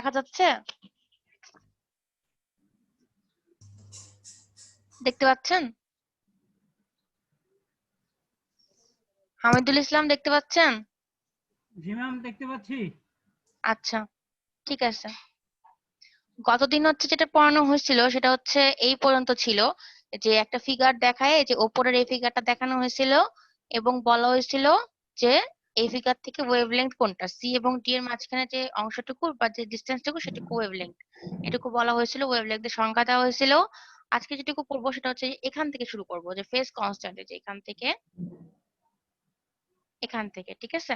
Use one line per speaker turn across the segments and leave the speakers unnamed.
দেখা যাচ্ছে? দেখতে পাচ্ছেন? হামিদুল ইসলাম দেখতে পাচ্ছেন?
জি ম্যাম, দেখতে পাচ্ছি।
আচ্ছা, ঠিক আছে। গতদিন হচ্ছে যেটা পড়ানো হয়েছিল সেটা হচ্ছে এই পর্যন্ত ছিল, যে একটা ফিগার দেখায়, যে ওপরের এই ফিগারটা দেখানো হয়েছিল এবং বলা হয়েছিল যে এই ফিগার থেকে ওয়েভলেংথ কোনটা, সি এবং ডি এর মাঝখানে যে অংশটুকু বা যে ডিস্টেন্সটুকু সেটুকু ওয়েভলেংথ, এটুকু বলা হয়েছিল। ওয়েভলেংথের সংখ্যা দেওয়া হয়েছিল। আজকে যেটুকু পড়বো সেটা হচ্ছে এখান থেকে শুরু করবো, যে ফেজ কনস্ট্যান্ট, যে এখান থেকে ঠিক আছে।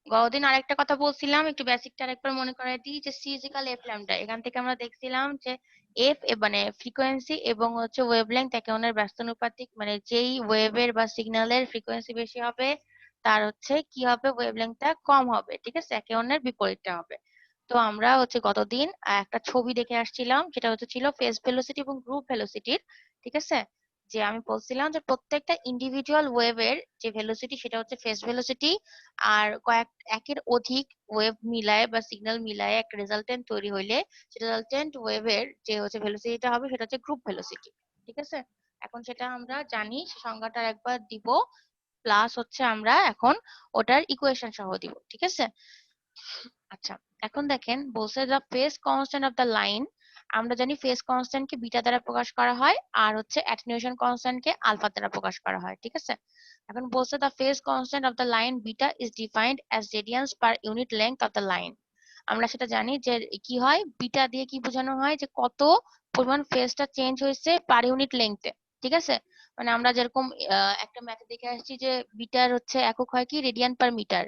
গতদিন আরেকটা কথা বলছিলাম, একটু বেসিকটা আরেকবার মনে করাই দিই, যে সি ইজিক্যাল এফ ল্যামডা। এখান থেকে আমরা দেখছিলাম যে এফ মানে ফ্রিকোয়েন্সি এবং হচ্ছে ওয়েভলেংথ একে অন্যের ব্যস্তানুপাতিক, মানে যেই ওয়েভের বা সিগন্যালের ফ্রিকোয়েন্সি বেশি হবে তার হচ্ছে কি হবে, ওয়েভলেংথটা কম হবে, ঠিক আছে, একে অন্যের বিপরীতটা হবে। তো আমরা হচ্ছে গতদিন একটা ছবি দেখে আসছিলাম, যেটা হচ্ছে ছিল ফেজ ভেলোসিটি এবং গ্রুপ ভেলোসিটির, ঠিক আছে। যে আমি বলছিলাম যে প্রত্যেকটা ইন্ডিভিজুয়াল ওয়েভের যে ভেলোসিটি সেটা হচ্ছে ফেজ ভেলোসিটি, আর একের অধিক ওয়েভ মিলায় বা সিগন্যাল মিলায় একটা রেজাল্টেন্ট তৈরি হইলে সেটা রেজাল্টেন্ট ওয়েভের যে হচ্ছে ভেলোসিটিটা হবে সেটা হচ্ছে গ্রুপ ভেলোসিটি, ঠিক আছে। এখন সেটা আমরা জানি, সে সংজ্ঞাটা একবার দিব, প্লাস হচ্ছে আমরা এখন ওটার ইকুয়েশন সহ দিব, ঠিক আছে। আচ্ছা, এখন দেখেন বলছে the phase constant of the line. আমরা জানি ফেজ কনস্ট্যান্ট কে বিটা দ্বারা প্রকাশ করা হয়, আর হচ্ছে অ্যাটেনুয়েশন কনস্ট্যান্ট কে আলফা দ্বারা প্রকাশ করা হয়, ঠিক আছে। এখন বলছে the phase constant of the line beta is defined as radiance per unit length of the line. আমরা সেটা জানি যে কি হয়, বিটা দিয়ে কি বোঝানো হয়, যে কত পরিমাণ ফেজটা চেঞ্জ হয়েছে পার ইউনিট লেংথে, ঠিক আছে। মানে আমরা যেরকম একটা ম্যাথে দেখে আসছি যে বিটার হচ্ছে একক হয় কি রেডিয়ান পার মিটার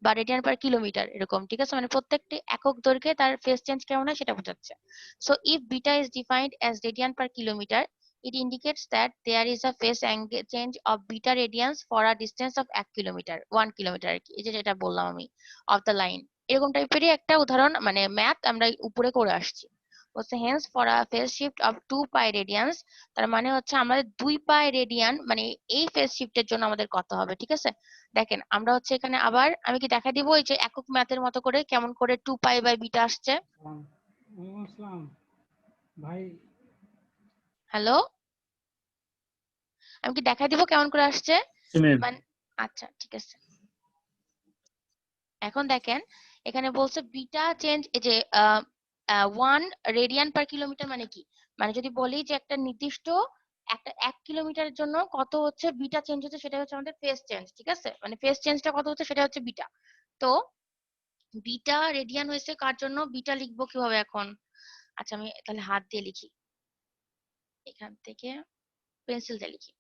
বা রেডিয়ান পার কিলোমিটার, এরকম, ঠিক আছে। মানে প্রত্যেকটি একক দৈর্ঘ্যে তার ফেজ চেঞ্জ কেমন হয় সেটা বোঝাচ্ছে। So if beta is defined as radian per kilometre, it indicates that there is a phase angle change of beta radians for a distance of 1 kilometre, 1 kilometre আর কি, এই যে যেটা বললাম আমি, অফ দ্য লাইন। এরকম টাইপেরই একটা উদাহরণ মানে ম্যাথ আমরা উপরে করে আসছি। বলছে hence for a phase shift of 2 pi radians, তার মানে হচ্ছে আমাদের 2 পাই রেডিয়ান, মানে এই ফেজ শিফটের জন্য আমাদের কত হবে, ঠিক আছে। দেখেন আমরা হচ্ছে এখানে আবার আমি কি দেখা দিব এই যে একক ম্যাথের মতো করে কেমন করে 2 পাই বাই বিটা আসছে।
ওয়ালাইকুম আসসালাম ভাই।
হ্যালো, আমি কি দেখা দিব কেমন করে আসছে
ম্যাম।
মানে। আচ্ছা, ঠিক আছে। এখন দেখেন এখানে বলছে বিটা চেঞ্জ, এই যে 1 রেডিয়ান পার কিলোমিটার মানে কি, মানে যদি বলি যে একটা নির্দিষ্ট একটা 1 কিলোমিটারের জন্য কত হচ্ছে বিটা চেঞ্জ হচ্ছে, সেটা হচ্ছে আমাদের ফেজ চেঞ্জ, ঠিক আছে। মানে ফেজ চেঞ্জটা কত হচ্ছে সেটা হচ্ছে বিটা। তো বিটা রেডিয়ান হয়েছে কার জন্য, বিটা লিখবো কিভাবে এখন। আচ্ছা আমি তাহলে হাত দিয়ে লিখি, এখান থেকে পেন্সিল দিয়ে লিখি।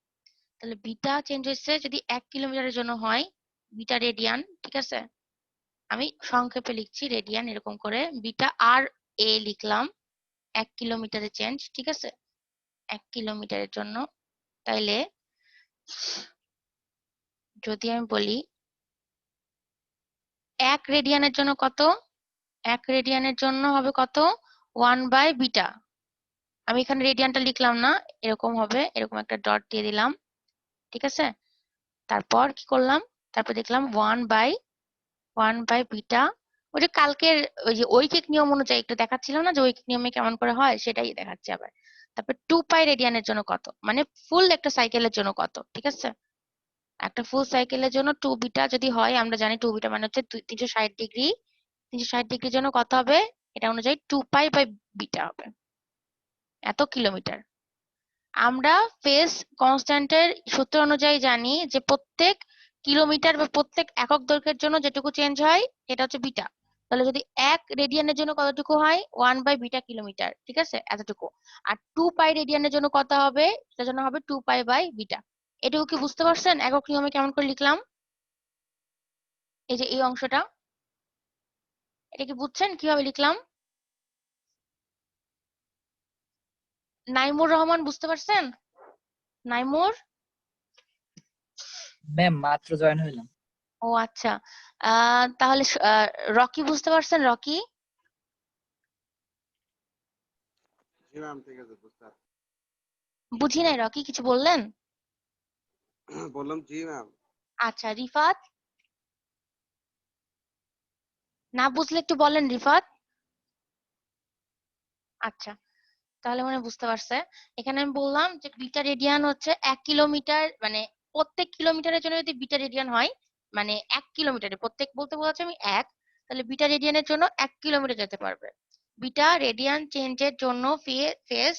তাহলে বিটা চেঞ্জ হয়েছে যদি 1 কিলোমিটারের জন্য হয়, বিটা রেডিয়ান, ঠিক আছে। আমি সংক্ষেপে লিখছি রেডিয়ান, এরকম করে বিটা আর এ লিখলাম, 1 কিলোমিটারে চেঞ্জ, ঠিক আছে, 1 কিলোমিটারের জন্য। তাইলে যদি আমি বলি 1 রেডিয়ানের জন্য কত, 1 রেডিয়ানের জন্য হবে কত, 1 বাই বিটা। আমি এখানে রেডিয়ানটা লিখলাম না, এরকম হবে, এরকম একটা ডট দিয়ে দিলাম, ঠিক আছে। তারপর কি করলাম, তারপর দেখলাম 1 বাই বিটা। ওই যে কালকের ওই যে ঐকিক নিয়ম অনুযায়ী একটু দেখাচ্ছিলাম না, যে ঐকিক নিয়মে কেমন করে হয় সেটাই দেখাচ্ছি আবার। তারপর 2 পাই রেডিয়ানের জন্য কত, মানে ফুল একটা সাইকেলের জন্য কত, ঠিক আছে। একটা ফুল সাইকেলের জন্য 2 বিটা যদি হয়, আমরা জানি 2 বিটা মানে হচ্ছে 360 ডিগ্রি, 360 ডিগ্রির জন্য কত হবে, এটা অনুযায়ী 2 পাই বাই বিটা হবে, এত কিলোমিটার। আমরা ফেজ কনস্ট্যান্টের সূত্র অনুযায়ী জানি যে প্রত্যেক কিলোমিটার বা প্রত্যেক একক দৈর্ঘ্যের জন্য যেটুকু চেঞ্জ হয় এটা হচ্ছে বিটা। তাহলে যদি 1 রেডিয়ানের জন্য কতটুকু হয়, 1 বাই বিটা কিলোমিটার, ঠিক আছে, এতটুকু। আর 2 পাই রেডিয়ানের জন্য কত হবে, সেটার জন্য হবে 2 পাই বাই বিটা। এটুকু কি বুঝতে পারছেন একক নিয়মে কেমন করে লিখলাম, এই যে এই অংশটা, এটা কি বুঝছেন কিভাবে লিখলাম। নাইমুর রহমান বুঝতে পারছেন, নাইমুর।
ম্যাম মাত্র জয়েন হইলাম।
ও আচ্ছা, তাহলে রকি বুঝতে পারছেন, রকি।
জি ম্যাম, ঠিক আছে, বুঝতে পারছি।
বুঝি নাই, রকি কিছু বললেন।
বললাম জি ম্যাম।
আচ্ছা, রিফাত, না বুঝলে একটু বলেন রিফাত। আচ্ছা, তাহলে মনে হয় বুঝতে পারছে। এখানে আমি বললাম যে বিটা রেডিয়ান হচ্ছে 1 কিলোমিটার, মানে প্রত্যেক কিলোমিটারের জন্য যদি বিটা রেডিয়ান হয়, মানে 1 কিলোমিটারে প্রত্যেক বলতে বলেছে আমি 1, তাহলে বিটা রেডিয়ানের জন্য 1 কিলোমিটার যেতে পারবে। বিটা রেডিয়ান চেঞ্জের জন্য ফেজ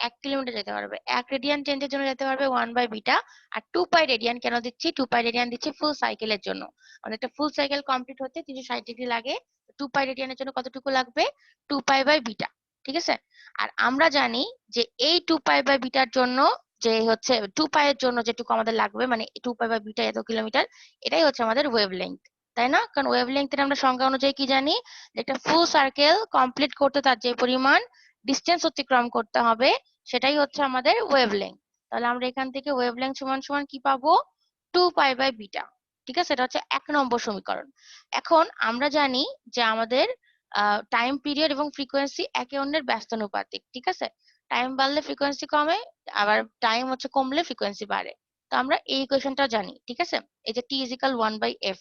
1 কিলোমিটার যেতে পারবে। 1 রেডিয়ান চেঞ্জের জন্য যেতে পারবে 1 বাই বিটা। আর 2 পাই রেডিয়ান কেন দিচ্ছি? 2 পাই রেডিয়ান দিচ্ছি ফুল সাইকেলের জন্য। মানে একটা ফুল সাইকেল কমপ্লিট হতে 360 ডিগ্রি লাগে। 2 পাই রেডিয়ানের জন্য কতটুকু লাগবে? 2 পাই বাই বিটা। ঠিক আছে? আর আমরা জানি যে এই 2 পাই বাই বিটার জন্য, যে হচ্ছে 2 পাই এর জন্য যেটুকু আমাদের লাগবে, মানে 2 পাই বাই বিটা এত কিলোমিটার, এটাই হচ্ছে আমাদের ওয়েভলেংথ, তাই না? কারণ ওয়েভলেংথের আমরা সংজ্ঞা অনুযায়ী কি জানি, যে একটা ফুল সার্কেল কমপ্লিট করতে তার যে পরিমাণ ডিসটেন্স অতিক্রম করতে হবে, সেটাই হচ্ছে আমাদের ওয়েভলেংথ। তাহলে আমরা এখান থেকে ওয়েভলেংথ সমান সমান কি পাবো? 2 পাই বাই বিটা। ঠিক আছে, এটা হচ্ছে 1 নম্বর সমীকরণ। এখন আমরা জানি যে আমাদের টাইম পিরিয়ড এবং ফ্রিকোয়েন্সি একে অন্যের ব্যস্তানুপাতিক। ঠিক আছে, টাইম বাড়লে ফ্রিকোয়েন্সি কমে, আবার টাইম হচ্ছে কমলে ফ্রিকোয়েন্সি বাড়ে। তো আমরা এই ইকুয়েশনটা জানি। ঠিক আছে, এই যে টি ইজ ইকাল 1 বাই এফ,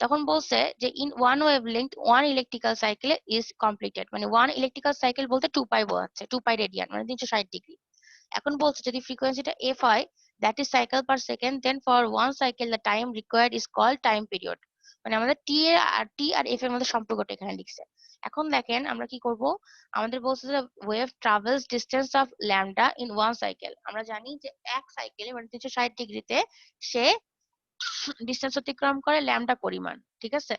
তখন বলছে যে in one wavelength one electrical cycle is completed, মানে ওয়ান ইলেকট্রিক্যাল সাইকেল বলতে 2 পাই বোঝাচ্ছে, 2 পাই রেডিয়ান মানে 360 ডিগ্রি। এখন বলছে যদি ফ্রিকোয়েন্সিটা এফ হয়, that is cycle per second, then for one cycle the time required is called time period. মানে আমাদের টি আর এফ এর মধ্যে সম্পর্কটা এখানে লিখছে। এখন দেখেন আমরা কি করব, আমাদের বলছে যে wave travels distance of lambda in one cycle. আমরা জানি যে এক সাইকেলে মানে 360 ডিগ্রিতে সে ডিসটেন্স অতিক্রম করে ল্যামডা পরিমাণ। ঠিক আছে,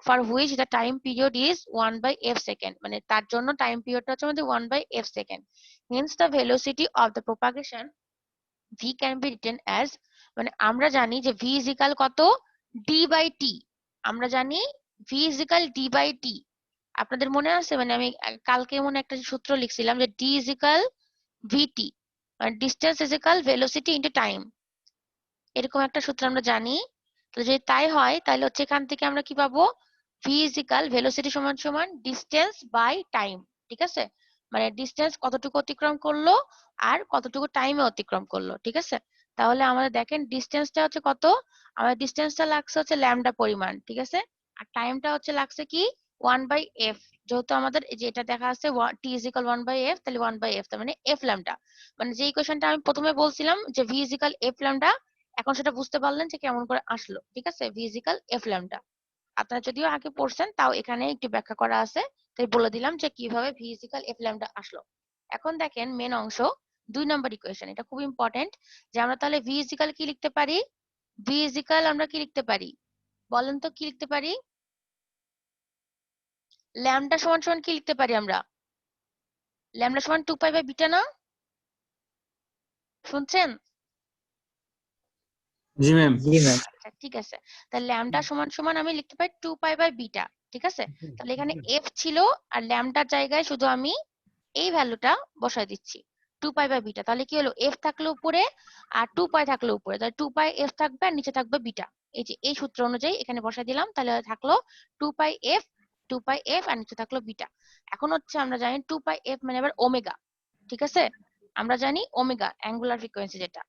for which the time period is 1 by F second, মানে তার জন্য টাইম পিরিয়ডটা হচ্ছে আমাদের 1 by F second. Hence the velocity of the propagation V can be written as, মানে আমরা জানি যে ভি ইজ ইকাল কত? D by T. আমরা জানি V is equal D by T. আপনাদের মনে আছে, মানে আমি কালকে মনে একটা সূত্র লিখছিলাম যে ডি ইজ ইকাল ভিটি, মানে distance is equal velocity into time, এরকম একটা সূত্র আমরা জানি। তো যদি তাই হয় তাহলে হচ্ছে এখান থেকে আমরা কি পাবো? ভি ইজ ইকাল ভেলোসিটি সমান সমান ডিস্টেন্স বাই টাইম। ঠিক আছে, মানে ডিস্টেন্স কতটুকু অতিক্রম করলো আর কতটুকু টাইমে অতিক্রম করলো। ঠিক আছে, তাহলে আমাদের দেখেন ডিস্টেন্সটা হচ্ছে কত, আমাদের ডিস্টেন্সটা লাগছে হচ্ছে ল্যামডা পরিমাণ। ঠিক আছে, আর টাইমটা হচ্ছে লাগছে কি 1 বাই এফ। যেহেতু আমাদের এই যে এটা দেখা আছে টি ইজ ইকাল 1 বাই এফ, তাহলে 1 বাই এফ তার মানে এফ ল্যামডা। মানে যে ইকুয়েশনটা আমি প্রথমে বলছিলাম যে V is equal F lambda, এখন সেটা বুঝতে পারলেন যে কেমন করে আসলো। ঠিক আছে, ফিজিক্যাল এফ ল্যামডা আপনারা যদিও আগে পড়ছেন, তাও এখানে একটু ব্যাখ্যা করা আছে, তাই বলে দিলাম যে কিভাবে ফিজিক্যাল এফ ল্যামডা আসলো। এখন দেখেন মেন অংশ 2 নম্বর ইকুয়েশন, এটা খুব ইম্পর্টেন্ট, যে আমরা তাহলে ফিজিক্যাল কি লিখতে পারি? ফিজিক্যাল আমরা কি লিখতে পারি বলেন তো, কি লিখতে পারি? ল্যামডা সমান সমান কি লিখতে পারি আমরা? ল্যামডা সমান 2 পাই বাই বিটা না? শুনছেন?
জি ম্যাম।
আচ্ছা ঠিক আছে, তাহলে ল্যামডা সমান সমান আমি লিখতে পারি 2 পাই বাই বিটা। ঠিক আছে, তাহলে এখানে এফ ছিল আর ল্যামডার জায়গায় শুধু আমি এই ভ্যালুটা বসাই দিচ্ছি 2 পাই বাই বিটা। তাহলে কি হলো, এফ থাকলো উপরে আর 2 পাই থাকলো উপরে, তাহলে 2 পাই এফ থাকবে আর নিচে থাকবে বিটা। এই যে এই সূত্র অনুযায়ী এখানে বসাই দিলাম, তাহলে থাকলো 2 পাই এফ, 2 পাই এফ আর নিচে থাকলো বিটা। এখন হচ্ছে আমরা জানি 2 পাই এফ মানে আবার ওমেগা। ঠিক আছে, আমরা জানি ওমেগা অ্যাঙ্গুলার ফ্রিকোয়েন্সি যেটা,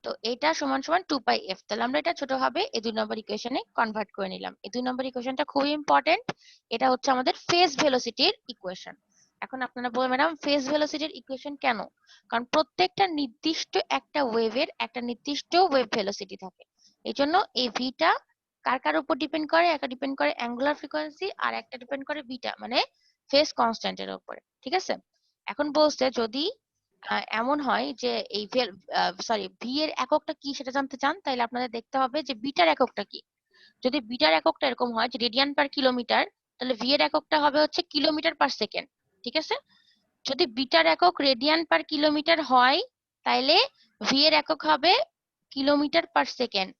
তো এটা সমান সমান 2 পাই এফ। তাহলে আমরা এটা ছোট হবে এই 2 নম্বর ইকুয়েশনে কনভার্ট করে নিলাম। এই 2 নম্বর ইকুয়েশনটা খুবই ইম্পর্টেন্ট, এটা হচ্ছে আমাদের ফেজ ভেলোসিটির ইকুয়েশন। এখন আপনারা বলবেন ম্যাডাম ফেজ ভেলোসিটির ইকুয়েশন কেন? কারণ প্রত্যেকটা নির্দিষ্ট একটা ওয়েভের একটা নির্দিষ্ট ওয়েভ ভেলোসিটি থাকে, এই জন্য এই ভিটা কার কার উপর ডিপেন্ড করে? একটা ডিপেন্ড করে অ্যাঙ্গুলার ফ্রিকোয়েন্সি আর একটা ডিপেন্ড করে বিটা মানে ফেজ কনস্ট্যান্টের উপরে। ঠিক আছে, এখন বলছে যদি এমন হয় যে এই ভি এর এককটা কি সেটা জানতে চান, তাহলে আপনাদের দেখতে হবে যে বিটার এককটা কি। যদি বিটার এককটা এরকম হয় যে রেডিয়ান পার কিলোমিটার, তাহলে ভি এর এককটা হবে হচ্ছে কিলোমিটার পার সেকেন্ড। ঠিক আছে, যদি বিটার একক রেডিয়ান পার কিলোমিটার হয়, তাহলে ভি এর একক হবে কিলোমিটার পার সেকেন্ড।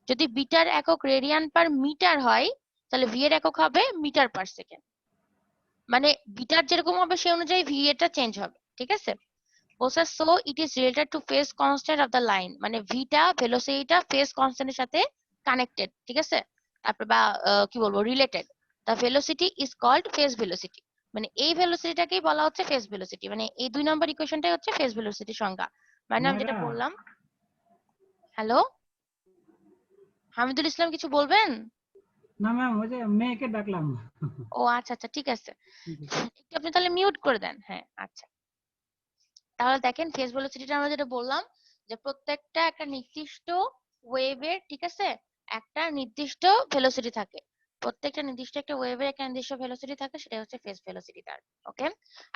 যদি বিটার একক রেডিয়ান পার মিটার হয়, তাহলে ভি এর একক হবে মিটার পার সেকেন্ড। মানে বিটার যেরকম হবে সেই অনুযায়ী ভি এরটা চেঞ্জ হবে। ঠিক আছে, বলছে so it is related to phase constant of the line, মানে ভিটা ভেলোসিটিটা ফেজ কনস্ট্যান্টের সাথে কানেক্টেড। ঠিক আছে, তারপর বা কি বলবো related, the velocity is called phase velocity, মানে এই ভেলোসিটিটাকেই বলা হচ্ছে ফেজ ভেলোসিটি। মানে এই 2 নম্বর ইকুয়েশনটাই হচ্ছে ফেজ ভেলোসিটির সংজ্ঞা। মানে আমি যেটা
মেয়েরা,
বললাম। হ্যালো হামিদুল ইসলাম, কিছু বলবেন?
না ম্যাম ওই যে মেয়েকে ডাকলাম।
ও আচ্ছা আচ্ছা ঠিক আছে, একটু আপনি তাহলে মিউট করে দেন। হ্যাঁ আচ্ছা, তাহলে দেখেন ফেজ ভেলোসিটিটা আমরা যেটা বললাম যে প্রত্যেকটা একটা নির্দিষ্ট ওয়েভের, ঠিক আছে, একটা নির্দিষ্ট ভেলোসিটি থাকে। প্রত্যেকটা নির্দিষ্ট একটা ওয়েভের একটা নির্দিষ্ট ভেলোসিটি থাকে, সেটা হচ্ছে ফেজ ভেলোসিটি তার। ওকে,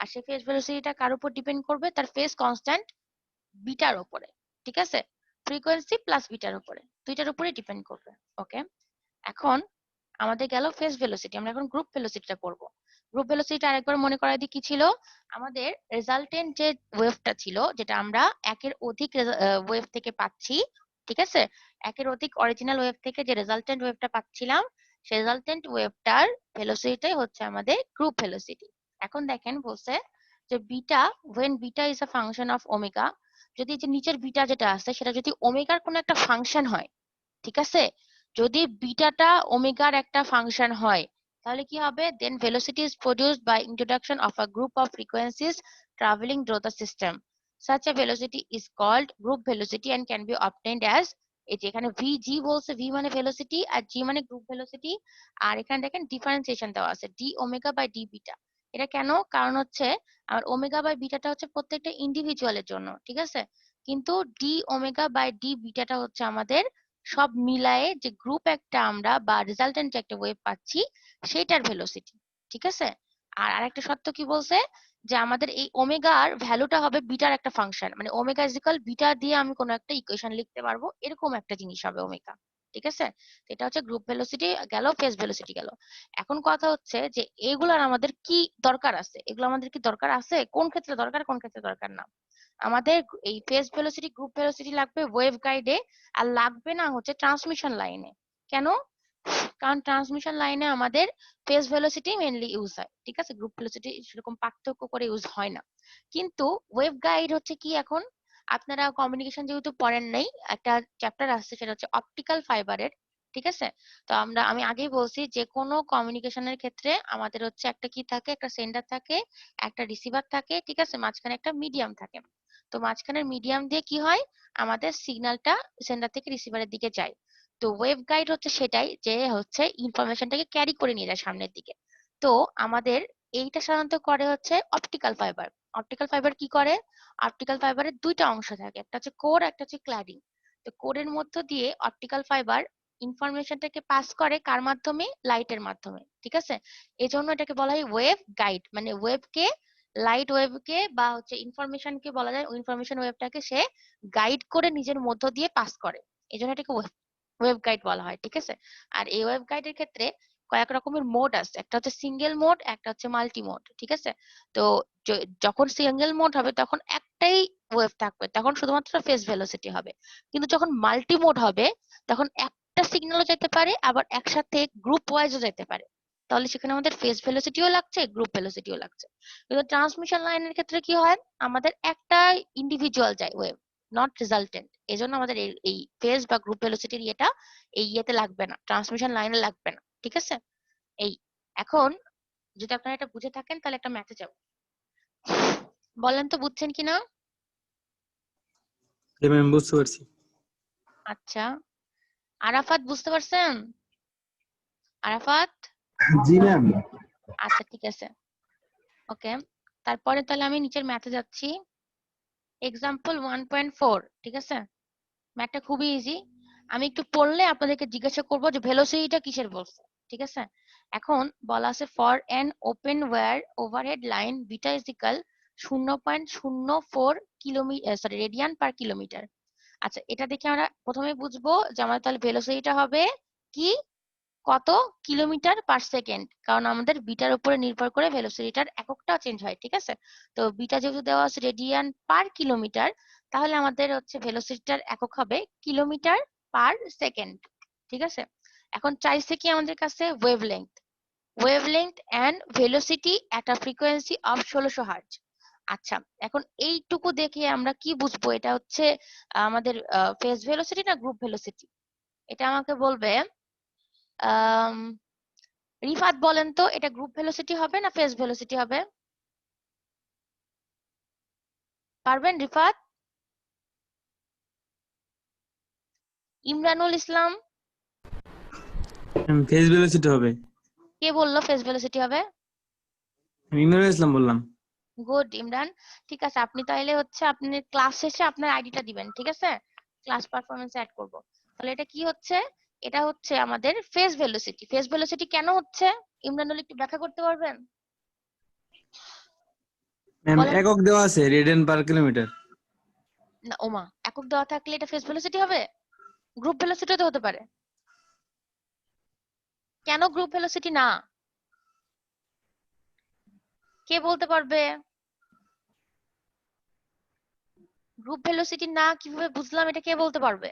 আর সেই ফেজ ভেলোসিটিটা কার উপর ডিপেন্ড করবে? তার ফেজ কনস্ট্যান্ট বিটার উপরে, ঠিক আছে, ফ্রিকোয়েন্সি প্লাস বিটার উপরে, দুইটার উপরে ডিপেন্ড করবে। ওকে, এখন আমাদের গেল ফেজ ভেলোসিটি, আমরা এখন গ্রুপ ভেলোসিটিটা পড়বো। গ্রুপ ভেলোসিটিটা আরেকবার মনে করাই দিই কি ছিল আমাদের। রেজাল্টেন্ট যে ওয়েভটা ছিল, যেটা আমরা একের অধিক ওয়েভ থেকে পাচ্ছি, ঠিক আছে, একের অধিক অরিজিনাল ওয়েভ থেকে যে রেজাল্টেন্ট ওয়েভটা পাচ্ছিলাম, সেই রেজাল্টেন্ট ওয়েভটার ভেলোসিটিটাই হচ্ছে আমাদের গ্রুপ ভেলোসিটি। এখন দেখেন বলছে যে beta, when beta is a function of omega, যদি যে নিচের বিটা যেটা আছে সেটা যদি ওমেগার কোনো একটা ফাংশন হয়, ঠিক আছে, যদি বিটাটা ওমেগার একটা ফাংশন হয়, তাহলে কি হবে? Then velocity is produced by introduction of a group of frequencies travelling through the system. Such a velocity is called group velocity and can be obtained as, এই যে এখানে ভি জি বলছে, ভি মানে ভেলোসিটি আর জি মানে গ্রুপ ভেলোসিটি, আর এখানে দেখেন differentiation দেওয়া আছে d omega by d beta. এটা কেন? কারণ হচ্ছে আর ওমেগা বাই বিটাটা হচ্ছে প্রত্যেকটা ইন্ডিভিজুয়ালের জন্য, ঠিক আছে, কিন্তু ডি ওমেগা বাই ডি বিটাটা হচ্ছে আমাদের সব মিলায়ে যে গ্রুপ একটা আমরা বা রেজাল্টেন্ট যে একটা ওয়েভ পাচ্ছি সেটার ভেলোসিটি, ঠিক আছে। আর আরেকটা শর্ত কি বলছে যে আমাদের এই ওমেগার ভ্যালুটা হবে বিটার একটা ফাংশন, মানে ওমেগা ইজ ইকুয়াল বিটা দিয়ে আমি কোনো একটা ইকুয়েশন লিখতে পারবো, এরকম একটা জিনিস হবে ওমেগা, ঠিক আছে। এটা হচ্ছে গ্রুপ ভেলোসিটি গেল, ফেজ ভেলোসিটি গেল। এখন কথা হচ্ছে যে এগুলার আমাদের কি দরকার আছে, এগুলো আমাদের কি দরকার আছে, কোন ক্ষেত্রে দরকার কোন ক্ষেত্রে দরকার না। আমাদের এই ফেজ ভেলোসিটি গ্রুপ ভেলোসিটি লাগবে ওয়েভ গাইডে, আর লাগবে না হচ্ছে ট্রান্সমিশন লাইনে। কেন? কারণ ট্রান্সমিশন লাইনে আমাদের ফেজ ভেলোসিটি মেইনলি ইউজ হয়, ঠিক আছে, গ্রুপ ভেলোসিটি সেরকম পার্থক্য করে ইউজ হয় না। কিন্তু ওয়েভ গাইড হচ্ছে কি, এখন আপনারা কমিউনিকেশন যেহেতু পড়েন নাই, একটা চ্যাপ্টার আসছে সেটা হচ্ছে অপটিক্যাল ফাইবারের, ঠিক আছে। তো আমি আগেই বলছি যে কোনো কমিউনিকেশনের ক্ষেত্রে আমাদের হচ্ছে একটা কি থাকে, একটা সেন্ডার থাকে, একটা রিসিভার থাকে, ঠিক আছে, মাঝখানে একটা মিডিয়াম থাকে। তো মাঝখানের মিডিয়াম দিয়ে কি হয়, আমাদের সিগন্যালটা সেন্ডার থেকে রিসিভারের দিকে যায়। তো ওয়েভ গাইড হচ্ছে সেটাই, যে হচ্ছে ইনফরমেশনটাকে ক্যারি করে নিয়ে যায় সামনের দিকে। তো আমাদের এইটা সাধারণত করে হচ্ছে অপটিক্যাল ফাইবার। অপটিক্যাল ফাইবার কি করে? অপটিক্যাল ফাইবারের দুইটা অংশ থাকে, একটা হচ্ছে কোর, একটা হচ্ছে ক্ল্যাডিং। তো কোরের মধ্য দিয়ে অপটিক্যাল ফাইবার ইনফরমেশনটাকে পাস করে কার মাধ্যমে? লাইটের মাধ্যমে, ঠিক আছে। এই জন্য এটাকে বলা হয় ওয়েভ গাইড, মানে ওয়েভকে, লাইট ওয়েভকে বা হচ্ছে ইনফরমেশনকে বলা যায়, ইনফরমেশন ওয়েভটাকে সে গাইড করে নিজের মধ্য দিয়ে পাস করে, এই জন্য এটাকে ওয়েভ গাইড বলা হয়, ঠিক আছে। আর এই ওয়েভ গাইডের ক্ষেত্রে কয়েক রকমের মোড আছে, একটা হচ্ছে সিঙ্গেল মোড, একটা হচ্ছে মাল্টি মোড, ঠিক আছে। তো যখন সিঙ্গেল মোড হবে তখন একটাই ওয়েভ থাকবে, তখন শুধুমাত্র ফেজ ভেলোসিটি হবে। কিন্তু যখন মাল্টি মোড হবে তখন একটা সিগন্যালও যেতে পারে, আবার একসাথে গ্রুপ ওয়াইজও যেতে পারে, তাহলে সেখানে আমাদের ফেজ ভেলোসিটিও লাগছে, গ্রুপ ভেলোসিটিও লাগছে। কিন্তু ট্রান্সমিশন লাইনের ক্ষেত্রে কি হয়, আমাদের একটা ইন্ডিভিজুয়াল যায় ওয়েভ, নট রেজাল্টেন্ট, এই জন্য আমাদের এই ফেজ বা গ্রুপ ভেলোসিটির ইয়েটা এই ইয়েতে লাগবে না, ট্রান্সমিশন লাইনে লাগবে না, ঠিক আছে। এই, এখন যদি আপনারা এটা বুঝে থাকেন তাহলে একটা ম্যাথে যাব, বলেন তো বুঝছেন কিনা।
জি ম্যাম, বুঝতে পারছি।
আচ্ছা, আরাফাত বুঝতে পারছেন? আরাফাত?
জি ম্যাম।
আচ্ছা ঠিক আছে, ওকে। তারপরে তাহলে আমি নিচের ম্যাথে যাচ্ছি, এক্সাম্পল 1.4, ঠিক আছে। ম্যাথটা খুবই ইজি, আমি একটু পড়লে আপনাদেরকে জিজ্ঞাসা করবো যে ভেলোসিটিটা কিসের বলছে, ঠিক আছে। এখন বলা আছে for an open wire overhead line beta is equal 0.04 kilometre, sorry, radian per kilometre. আচ্ছা, এটা দেখে আমরা প্রথমে বুঝবো যে আমাদের তাহলে ভেলোসিটিটা হবে কি, কত কিলোমিটার পার সেকেন্ড, কারণ আমাদের বিটার উপরে নির্ভর করে ভেলোসিটিটার এককটা চেঞ্জ হয়, ঠিক আছে। তো বিটা যেহেতু দেওয়া আছে রেডিয়ান পার কিলোমিটার, তাহলে আমাদের হচ্ছে ভেলোসিটিটার একক হবে কিলোমিটার পার সেকেন্ড, ঠিক আছে। এখন চাইছে কি আমাদের কাছে wavelength and velocity at a frequency of 1600 hertz. আচ্ছা, এখন এইটুকু দেখে আমরা কি বুঝবো এটা হচ্ছে আমাদের ফেজ ভেলোসিটি না গ্রুপ ভেলোসিটি? এটা আমাকে বলবে আম, রিফাত, বলেন তো এটা গ্রুপ ভেলোসিটি হবে না ফেজ ভেলোসিটি হবে? পারবেন রিফাত? ইমরানুল ইসলাম?
ফেজ ভেলোসিটি হবে।
কে বললো ফেজ ভেলোসিটি হবে?
ইমরান ইসলাম বললাম।
গুড ইমরান। ঠিক আছে, আপনি তাহলে হচ্ছে আপনি ক্লাস শেষে আপনার আইডিটা দিবেন, ঠিক আছে? ক্লাস পারফরমেন্স অ্যাড করব। তাহলে এটা কি হচ্ছে? এটা হচ্ছে আমাদের ফেজ ভেলোসিটি। ফেজ ভেলোসিটি কেন হচ্ছে ইমরানুল একটু ব্যাখ্যা করতে পারবেন?
ম্যাম
বলেন।
একক দেওয়া আছে রেডিয়ান পার কিলোমিটার।
না ওমা, একক দেওয়া থাকলে এটা ফেজ ভেলোসিটি হবে? গ্রুপ ভেলোসিটি তো হতে পারে। কেন গ্রুপ ভেলোসিটি না? কে বলতে পারবে? গ্রুপ ভেলোসিটি না কিভাবে বুঝলাম, এটা কে বলতে পারবে?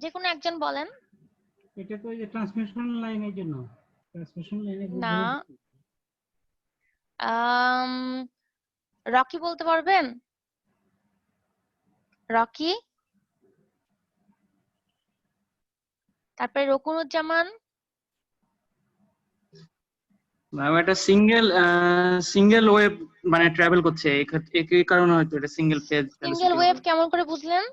যে কোনো একজন বলেন।
এটা তো ওই যে ট্রান্সমিশন লাইনের জন্য, ট্রান্সমিশন লাইনে গ্রুপ
না,
ভেলোসিটি।
আম রকি বলতে পারবেন? রকি, তারপরে রকুনুজ্জামান।
ম্যাম এটা সিঙ্গেল ওয়েভ মানে ট্রাভেল করছে, এই কারণে হয়তো এটা single phase
single
velocity
wave
হবে।
কেমন করে বুঝলেন?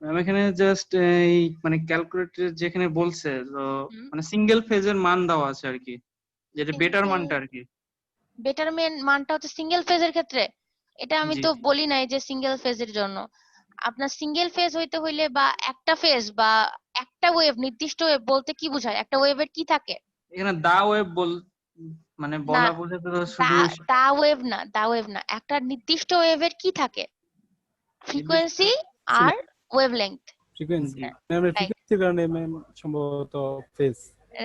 ম্যাম এখানে জাস্ট এই মানে ক্যালকুলেটর যেখানে বলছে তো
হুম,
মানে সিঙ্গেল ফেজের মান দেওয়া আছে আর কি, যেটা বেটার
সিঙ্গেল
মানটা আর কি।
বেটারমেন্ট মানটা হচ্ছে সিঙ্গেল ফেজের ক্ষেত্রে। এটা আমি
জি
তো
জি।
বলি নাই যে সিঙ্গেল ফেজের জন্য। আপনার সিঙ্গেল ফেজ হইতে হইলে বা একটা ফেজ বা একটা ওয়েভ, নির্দিষ্ট ওয়েভ বলতে কি বোঝায়? একটা ওয়েভের কি থাকে?
এখানে দা ওয়েভ মানে
না,
বলা বোঝাতে তো
দা
শুধু
দা ওয়েভ না, দা ওয়েভ না, একটা নির্দিষ্ট ওয়েভের কি থাকে?
নির্দিষ্ট।
ফ্রিকোয়েন্সি আর ওয়েভলেংথ।
জি
ফ্রিকোয়েন্সি ম্যাম,
রাইট,
ফ্রিকোয়েন্সির কারণে ম্যাম সম্ভবত ফেজ।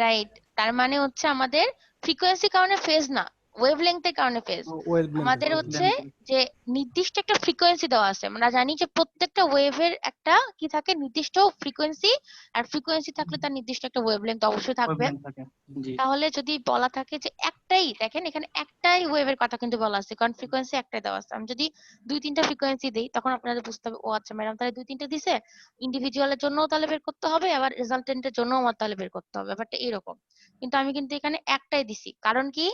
রাইট। তার মানে হচ্ছে আমাদের ফ্রিকোয়েন্সি কারণে ফেজ না, ওয়েভলেংথের কারণে ফেজ।
ওয়েভলেন্থ।
আমাদের হচ্ছে যে নির্দিষ্ট একটা ফ্রিকোয়েন্সি দেওয়া আছে, আমরা জানি যে প্রত্যেকটা ওয়েভের একটা কি থাকে, নির্দিষ্ট ফ্রিকোয়েন্সি। আর ফ্রিকোয়েন্সি থাকলে তার নির্দিষ্ট একটা ওয়েভলেংথ অবশ্যই থাকবে।
ওয়েভলেন্থ থাকে। জি
তাহলে যদি বলা থাকে যে একটাই, দেখেন এখানে একটাই ওয়েভের কথা কিন্তু বলা আছে, কারণ ফ্রিকোয়েন্সি একটাই দেওয়া আছে। আমি যদি দুই তিনটা ফ্রিকোয়েন্সি দিই তখন আপনাদের বুঝতে হবে, ও আচ্ছা ম্যাডাম তাহলে দুই তিনটা দিছে, ইন্ডিভিজুয়ালের জন্যও তাহলে বের করতে হবে, আবার রেজাল্টেন্টের জন্য আমার তাহলে বের করতে হবে, ব্যাপারটা এরকম। কিন্তু আমি কিন্তু এখানে একটাই দিছি, কারণ কি,